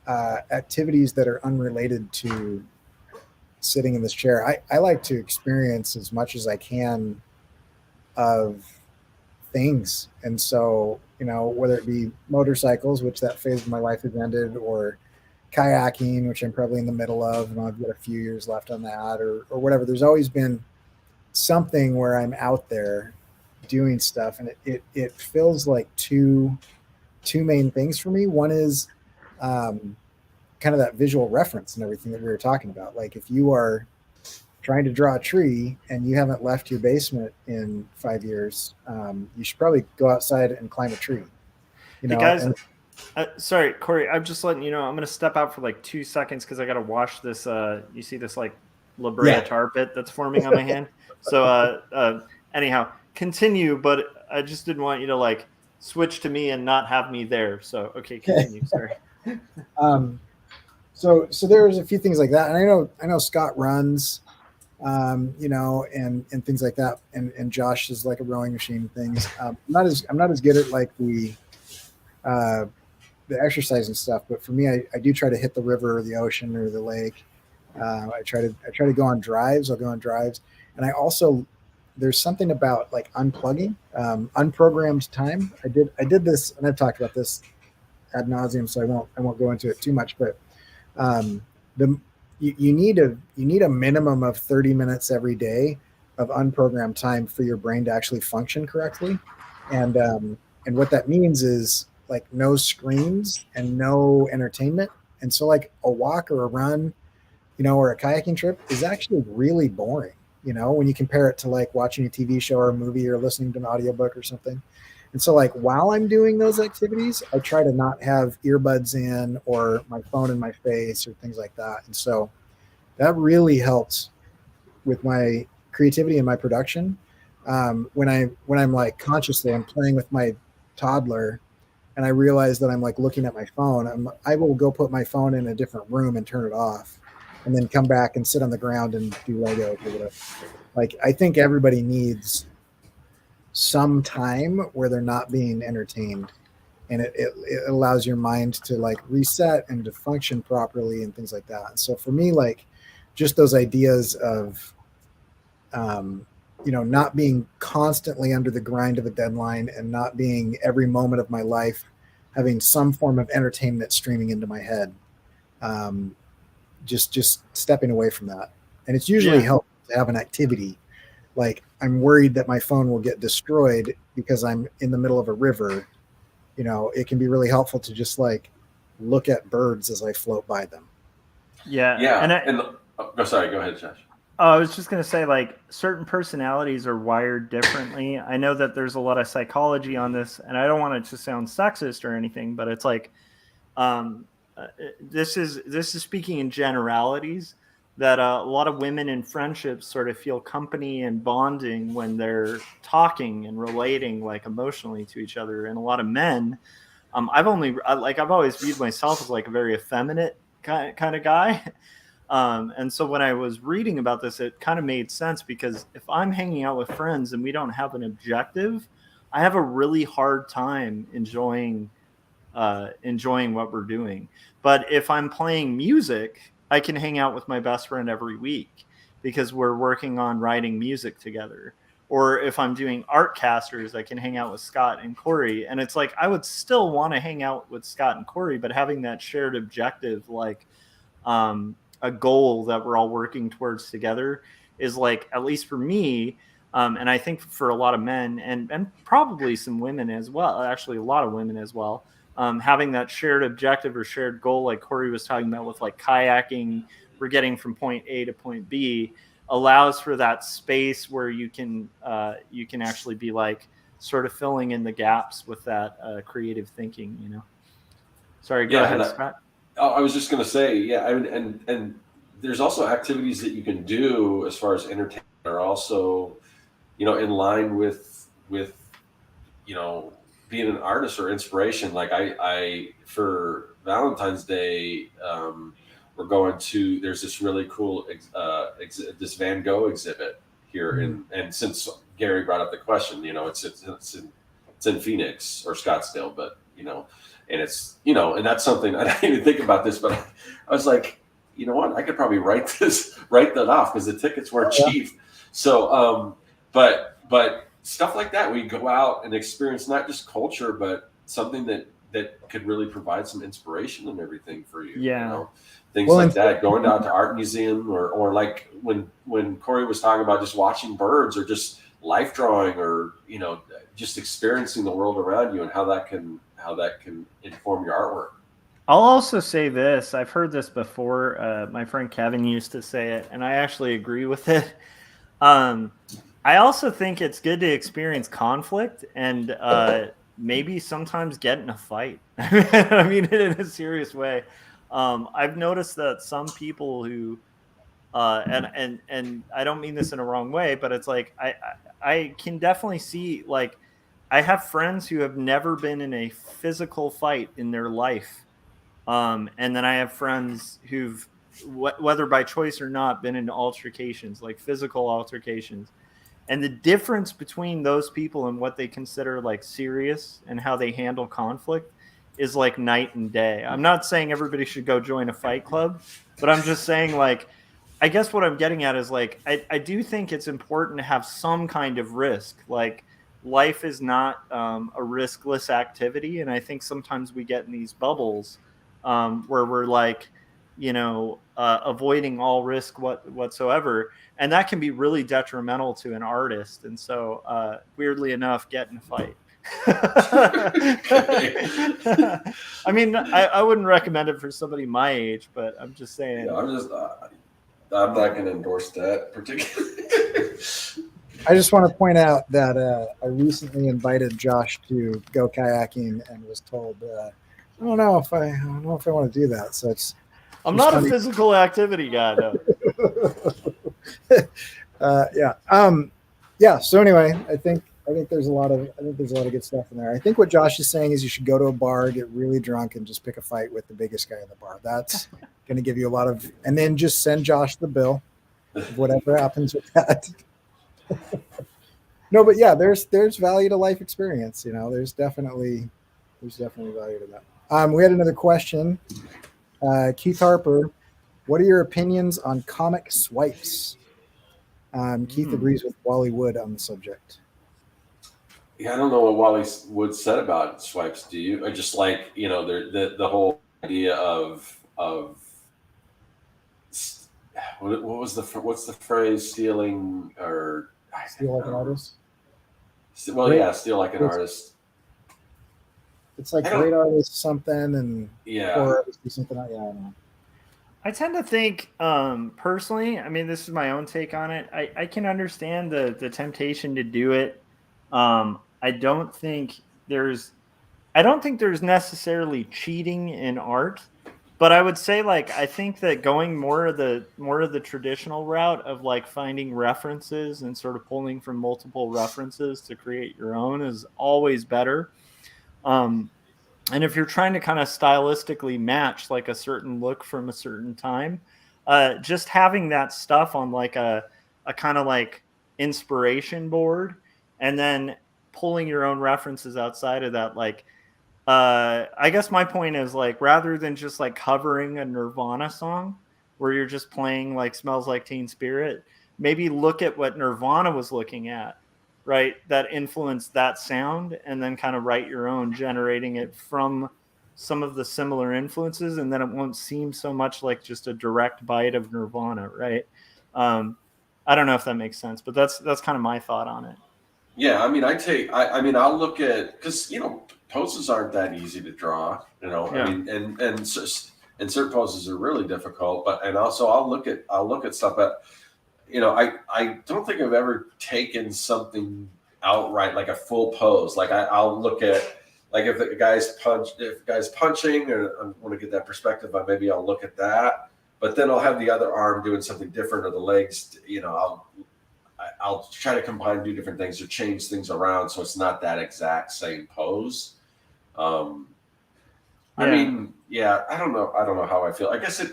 activities that are unrelated to sitting in this chair, I like to experience as much as I can of things. And so, you know, whether it be motorcycles, which that phase of my life has ended, or kayaking, which I'm probably in the middle of, and I've got a few years left on that, or whatever. There's always been something where I'm out there doing stuff, and it feels like two main things for me. One is kind of that visual reference and everything that we were talking about. Like if you are trying to draw a tree and you haven't left your basement in 5 years, you should probably go outside and climb a tree. You know, hey guys, sorry, Cory, I'm just letting you know, I'm going to step out for like 2 seconds because I got to wash this. You see this like La Brea tar pit that's forming on my hand. So anyhow, continue, but I just didn't want you to like switch to me and not have me there. So, okay, continue. Sorry. So there's a few things like that. And I know Scott runs, you know, and things like that. And Josh is like a rowing machine and things. I'm not as good at like the exercise and stuff, but for me, I do try to hit the river or the ocean or the lake. I try to go on drives. I'll go on drives. And I also, there's something about like unplugging, unprogrammed time. I did this, and I've talked about this ad nauseum, so I won't go into it too much, but you need a minimum of 30 minutes every day of unprogrammed time for your brain to actually function correctly. And what that means is like no screens and no entertainment. And so like a walk or a run, you know, or a kayaking trip is actually really boring, you know, when you compare it to like watching a TV show or a movie or listening to an audiobook or something. And so like while I'm doing those activities, I try to not have earbuds in or my phone in my face or things like that. And so that really helps with my creativity and my production. When I'm like consciously, I'm playing with my toddler and I realize that I'm like looking at my phone, I will go put my phone in a different room and turn it off and then come back and sit on the ground and do Legos or whatever. Like, I think everybody needs some time where they're not being entertained, and it allows your mind to like reset and to function properly and things like that. And so for me, like just those ideas of, you know, not being constantly under the grind of a deadline and not being every moment of my life having some form of entertainment streaming into my head, just stepping away from that. And it's usually helpful to have an activity. Like I'm worried that my phone will get destroyed because I'm in the middle of a river. You know, it can be really helpful to just like look at birds as I float by them. Yeah. Sorry, go ahead, Josh. I was just going to say, like, certain personalities are wired differently. I know that there's a lot of psychology on this, and I don't want it to sound sexist or anything, but it's like, this is speaking in generalities, that a lot of women in friendships sort of feel company and bonding when they're talking and relating like emotionally to each other. And a lot of men, I've always viewed myself as like a very effeminate kind of guy. And so when I was reading about this, it kind of made sense, because if I'm hanging out with friends and we don't have an objective, I have a really hard time enjoying what we're doing. But if I'm playing music, I can hang out with my best friend every week because we're working on writing music together. Or if I'm doing Artcasters, I can hang out with Scott and Cory. And it's like, I would still want to hang out with Scott and Cory, but having that shared objective, like a goal that we're all working towards together, is like, at least for me, and I think for a lot of men and probably some women as well, actually a lot of women as well, having that shared objective or shared goal, like Cory was talking about with like kayaking, we're getting from point A to point B, allows for that space where you can actually be like sort of filling in the gaps with that creative thinking, you know. Sorry, go ahead, Scott. I was just going to say, and there's also activities that you can do as far as entertainment are also, you know, in line with you know, being an artist or inspiration. Like I for Valentine's Day, we're going to, there's this really cool this Van Gogh exhibit here and since Gary brought up the question, you know, it's in Phoenix or Scottsdale, but you know, and it's, you know, and that's something I didn't even think about this, but I was like, you know what, I could probably write that off because the tickets weren't cheap. So, but stuff like that, we go out and experience not just culture, but something that that could really provide some inspiration and everything for you. Yeah. You know? Things like that, going down to art museum or like when Cory was talking about just watching birds or just life drawing or, you know, just experiencing the world around you and how that can inform your artwork. I'll also say this. I've heard this before. My friend Kevin used to say it, and I actually agree with it. I also think it's good to experience conflict and maybe sometimes get in a fight. I mean, in a serious way. I've noticed that some people who, and I don't mean this in a wrong way, but it's like I can definitely see, like, I have friends who have never been in a physical fight in their life. And then I have friends who've, whether by choice or not, been in altercations, like physical altercations. And the difference between those people and what they consider like serious and how they handle conflict is like night and day. I'm not saying everybody should go join a fight club, but I'm just saying, like, I guess what I'm getting at is, like, I do think it's important to have some kind of risk. Like, life is not a riskless activity. And I think sometimes we get in these bubbles where we're like, you know, avoiding all risk whatsoever. And that can be really detrimental to an artist. And so, weirdly enough, get in a fight. I mean, I wouldn't recommend it for somebody my age, but I'm just saying. Yeah, I'm not going to endorse that particularly. I just want to point out that I recently invited Josh to go kayaking and was told, I don't know if I want to do that. So I'm not a physical activity guy, though. Yeah. So anyway, I think there's a lot of good stuff in there. I think what Josh is saying is you should go to a bar, get really drunk, and just pick a fight with the biggest guy in the bar. That's going to give you a lot of, and then just send Josh the bill, whatever happens with that. No, but yeah, there's value to life experience. You know, there's definitely value to that. We had another question. Keith Harper, what are your opinions on comic swipes? Keith agrees with Wally Wood on the subject. Yeah, I don't know what Wally Wood said about swipes. Do you? Or just like, you know, the whole idea of what's the phrase? Stealing or steal like an artist. Well, yeah, steal like an artist. It's like great artist something and poor artist do something. Yeah, I don't know. I tend to think, personally, I mean, this is my own take on it. I can understand the temptation to do it. I don't think there's necessarily cheating in art, but I would say, like, I think that going more of the traditional route of like finding references and sort of pulling from multiple references to create your own is always better. And if you're trying to kind of stylistically match like a certain look from a certain time, just having that stuff on like a kind of like inspiration board and then pulling your own references outside of that, like, I guess my point is, like, rather than just like covering a Nirvana song where you're just playing like Smells Like Teen Spirit, maybe look at what Nirvana was looking at, right, that influenced that sound, and then kind of write your own, generating it from some of the similar influences, and then it won't seem so much like just a direct bite of Nirvana, right? I don't know if that makes sense, but that's kind of my thought on it. Yeah, I mean, I'll look at, because, you know, poses aren't that easy to draw, you know. Yeah. I mean, and certain poses are really difficult, but also I'll look at stuff that, you know, I don't think I've ever taken something outright, like a full pose. Like I'll look at, like, if a guy's punching, or I want to get that perspective, maybe I'll look at that. But then I'll have the other arm doing something different, or the legs, you know, I'll try to combine, do different things, or change things around so it's not that exact same pose. I mean, yeah, I don't know how I feel. I guess it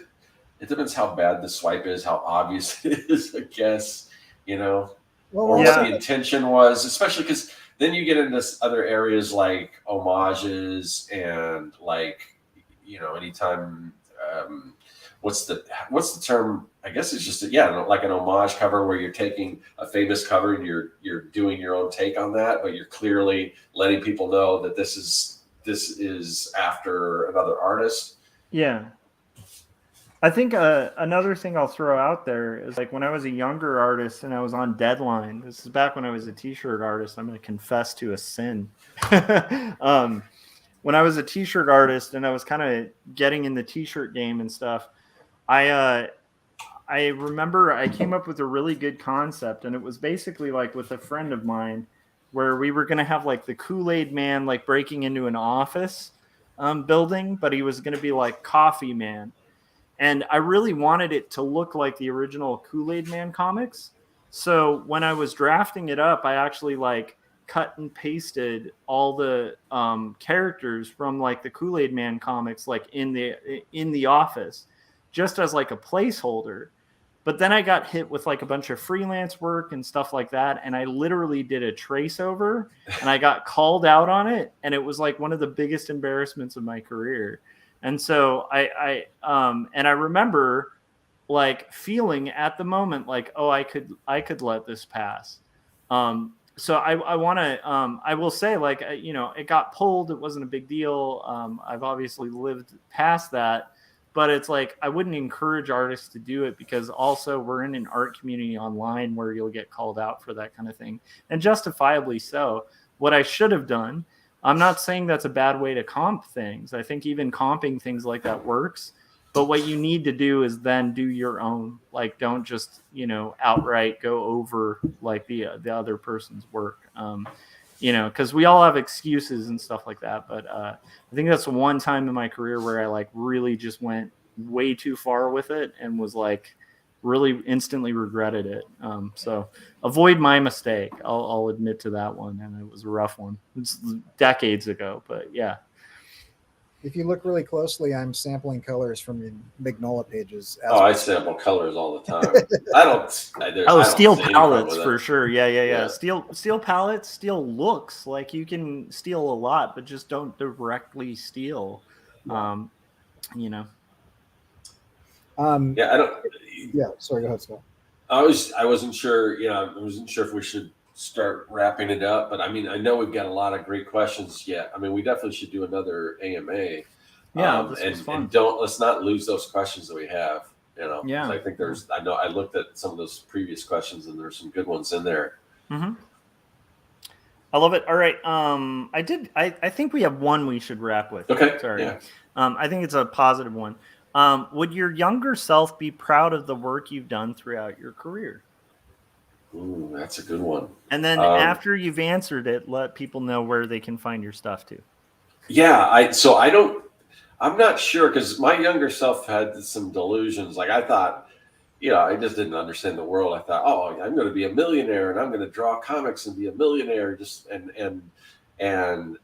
depends how bad the swipe is, how obvious it is, I guess, you know, or what the intention was, especially because then you get into other areas like homages and, like, you know, anytime, what's the term? I guess it's just like an homage cover where you're taking a famous cover and you're doing your own take on that, but you're clearly letting people know that this is this is after another artist. Yeah. I think another thing I'll throw out there is like when I was a younger artist and I was on deadline. This is back when I was a t-shirt artist. I'm going to confess to a sin. When I was a t-shirt artist and I was kind of getting in the t-shirt game and stuff, I remember I came up with a really good concept, and it was basically like with a friend of mine where we were going to have like the Kool-Aid man like breaking into an office building, but he was going to be like Coffee Man. And I really wanted it to look like the original Kool-Aid Man comics. So when I was drafting it up, I actually like cut and pasted all the characters from like the Kool-Aid Man comics like in the office just as like a placeholder. But then I got hit with like a bunch of freelance work and stuff like that. And I literally did a trace over and I got called out on it. And it was like one of the biggest embarrassments of my career. And so I remember like feeling at the moment like, oh, I could let this pass. So I want to, I will say like, it got pulled. It wasn't a big deal. I've obviously lived past that, but it's like, I wouldn't encourage artists to do it because also we're in an art community online where you'll get called out for that kind of thing, and justifiably so. What I should have done, I'm not saying that's a bad way to comp things. I think even comping things like that works. But what you need to do is then do your own. Like, don't just, outright go over like the other person's work. Because we all have excuses and stuff like that. But I think that's one time in my career where I like really just went way too far with it and was like really instantly regretted it. So avoid my mistake. I'll admit to that one, and it was a rough one. It's decades ago, but yeah. If you look really closely, I'm sampling colors from the Magnolia pages. I sample colors all the time. Steel palettes for sure. Yeah. Steel palettes, steel looks like you can steal a lot, but just don't directly steal. No. Yeah, I don't. Yeah, sorry. Go ahead, Scott. I wasn't sure. I wasn't sure if we should start wrapping it up, but I mean, I know we've got a lot of great questions yet. I mean, we definitely should do another AMA. Yeah, this was fun. And let's not lose those questions that we have. Yeah. I think I looked at some of those previous questions, and there's some good ones in there. Mm-hmm. I love it. All right. I think we have one we should wrap with. Okay. Sorry. Yeah. I think it's a positive one. Would your younger self be proud of the work you've done throughout your career? Ooh, that's a good one. And then after you've answered it, let people know where they can find your stuff too. Yeah, I'm not sure, because my younger self had some delusions. Like I thought, I just didn't understand the world. I thought, oh, I'm going to be a millionaire and I'm going to draw comics and be a millionaire. And and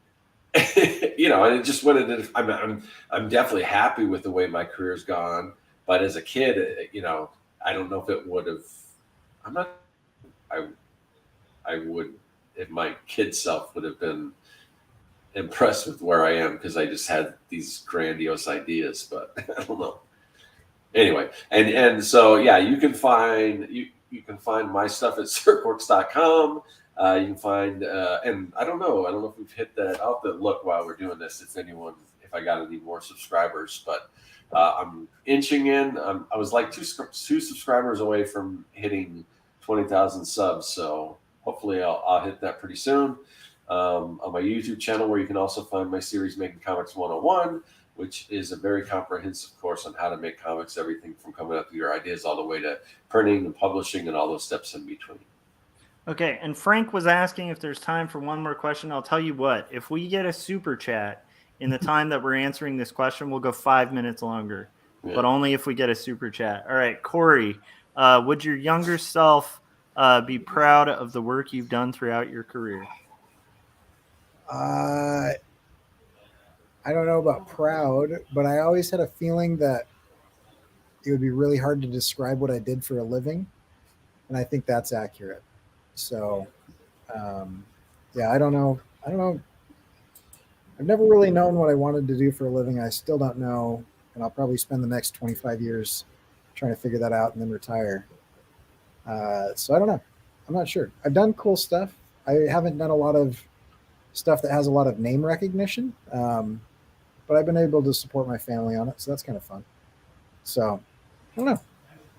it just went into. I'm definitely happy with the way my career's gone. But as a kid, I don't know if it would have. I would, if my kid self would have been impressed with where I am, because I just had these grandiose ideas, but I don't know. Anyway, and so yeah, you can find my stuff at Serkworks.com. You can find and I don't know if we've hit that. I'll have to look while we're doing this if I got any more subscribers, but I'm inching in. I was like two subscribers away from hitting 20,000 subs, so hopefully I'll hit that pretty soon. On my YouTube channel, where you can also find my series Making Comics 101, which is a very comprehensive course on how to make comics, everything from coming up with your ideas all the way to printing and publishing and all those steps in between. Okay, and Frank was asking if there's time for one more question. I'll tell you what, if we get a super chat in the time that we're answering this question, we'll go 5 minutes longer, but only if we get a super chat. All right, Cory, would your younger self be proud of the work you've done throughout your career? I don't know about proud, but I always had a feeling that it would be really hard to describe what I did for a living. And I think that's accurate. So, I don't know. I've never really known what I wanted to do for a living. I still don't know. And I'll probably spend the next 25 years trying to figure that out and then retire. So I don't know. I'm not sure. I've done cool stuff. I haven't done a lot of stuff that has a lot of name recognition. But I've been able to support my family on it, so that's kind of fun. So I don't know.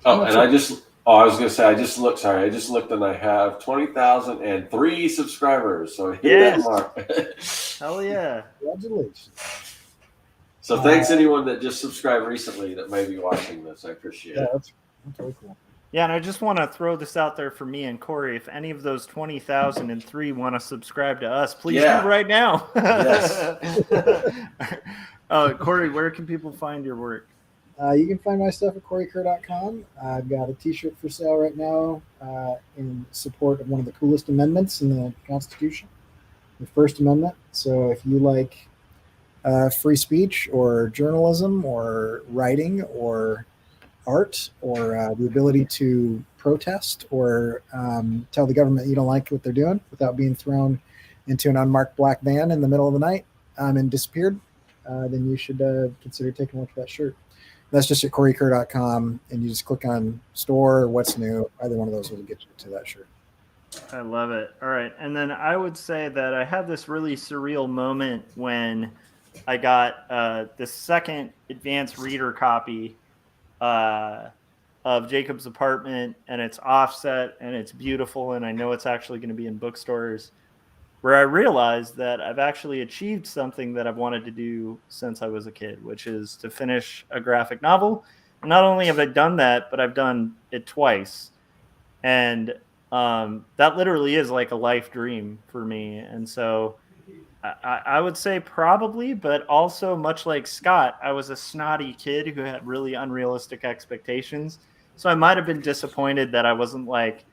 Oh, and I was gonna say, I just looked, and I have 20,003 subscribers. So hit that mark. Hell yeah. Congratulations. So thanks anyone that just subscribed recently that may be watching this. I appreciate it. That's really cool. Yeah, and I just want to throw this out there for me and Cory. If any of those 20,003 want to subscribe to us, please do right now. Yes. Cory, where can people find your work? You can find my stuff at CoryKerr.com. I've got a T-shirt for sale right now in support of one of the coolest amendments in the Constitution, the First Amendment. So if you like free speech or journalism or writing or art or the ability to protest or tell the government you don't like what they're doing without being thrown into an unmarked black van in the middle of the night and disappeared, then you should consider taking a look at that shirt. That's just at CoryKerr.com, and you just click on store or what's new. Either one of those will get you to that shirt. I love it. All right. And then I would say that I had this really surreal moment when I got the second advanced reader copy of Jacob's Apartment, and it's offset and it's beautiful, and I know it's actually going to be in bookstores, where I realized that I've actually achieved something that I've wanted to do since I was a kid, which is to finish a graphic novel. And not only have I done that, but I've done it twice. And that literally is like a life dream for me. And so I would say probably, but also much like Scott, I was a snotty kid who had really unrealistic expectations. So I might have been disappointed that I wasn't like,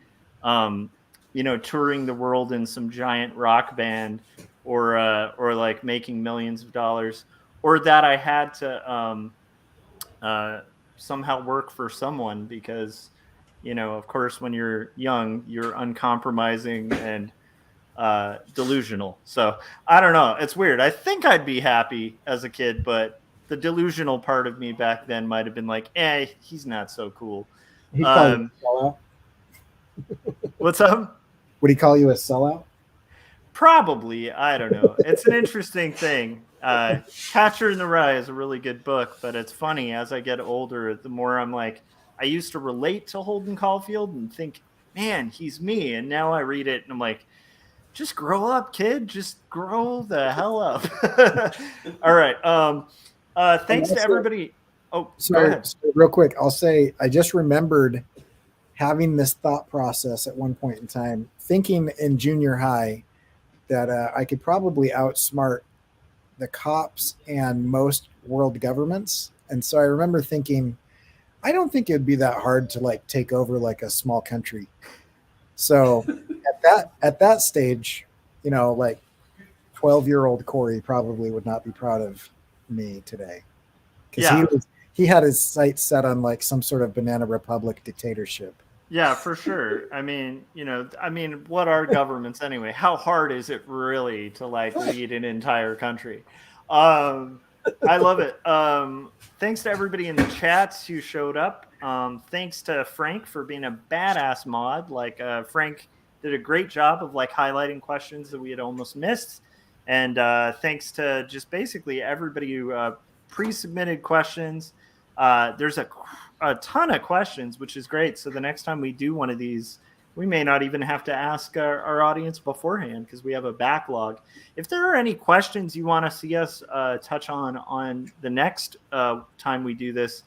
touring the world in some giant rock band or like making millions of dollars, or that I had to somehow work for someone because, of course, when you're young, you're uncompromising and delusional. So I don't know. It's weird. I think I'd be happy as a kid, but the delusional part of me back then might have been like, he's not so cool. He called you a sellout? What's up? Would he call you a sellout? Probably. I don't know. It's an interesting thing. Catcher in the Rye is a really good book, but it's funny. As I get older, the more I'm like, I used to relate to Holden Caulfield and think, man, he's me. And now I read it and I'm like, just grow up, kid. Just grow the hell up. All right. Thanks to everybody. Oh, sorry. Real quick, I'll say I just remembered having this thought process at one point in time, thinking in junior high that I could probably outsmart the cops and most world governments. And so I remember thinking, I don't think it'd be that hard to like take over like a small country. So at that stage, like 12-year-old Cory probably would not be proud of me today. Because he had his sights set on like some sort of banana republic dictatorship. Yeah, for sure. I mean, what are governments anyway? How hard is it really to like lead an entire country? I love it. Thanks to everybody in the chats who showed up. Thanks to Frank for being a badass mod. Like Frank did a great job of like highlighting questions that we had almost missed. And thanks to just basically everybody who pre-submitted questions. There's a ton of questions, which is great. So the next time we do one of these, we may not even have to ask our audience beforehand because we have a backlog. If there are any questions you want to see us touch on the next time we do this,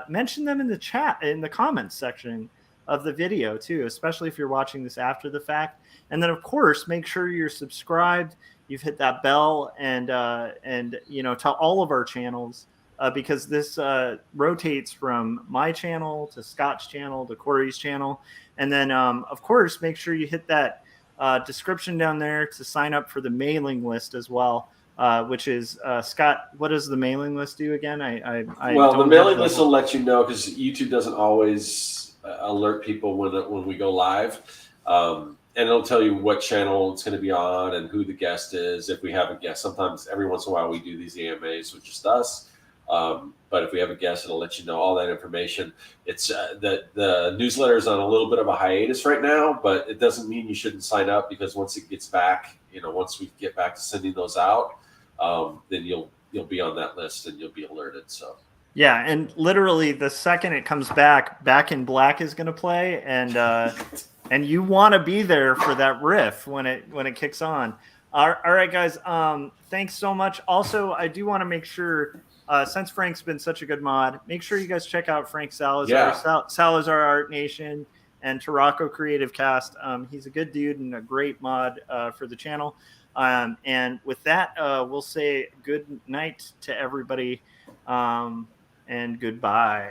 mention them in the chat, in the comments section of the video too, especially if you're watching this after the fact. And then of course, make sure you're subscribed. You've hit that bell and to all of our channels. Because this rotates from my channel to Scott's channel to Cory's channel. And then, of course, make sure you hit that description down there to sign up for the mailing list as well, which is, Scott, what does the mailing list do again? The mailing list will let you know because YouTube doesn't always alert people when we go live. And it'll tell you what channel it's going to be on and who the guest is. If we have a guest, sometimes every once in a while we do these AMAs with just us. But if we have a guest, it'll let you know all that information. It's the newsletter is on a little bit of a hiatus right now, but it doesn't mean you shouldn't sign up, because once it gets back, once we get back to sending those out, then you'll be on that list and you'll be alerted. So yeah, and literally the second it comes Back in Black is going to play, and you want to be there for that riff when it kicks on. All right, guys. Thanks so much. Also, I do want to make sure, since Frank's been such a good mod, make sure you guys check out Frank Salazar, Salazar Art Nation, and Tarako Creative Cast. He's a good dude and a great mod for the channel. And with that, we'll say good night to everybody, and goodbye.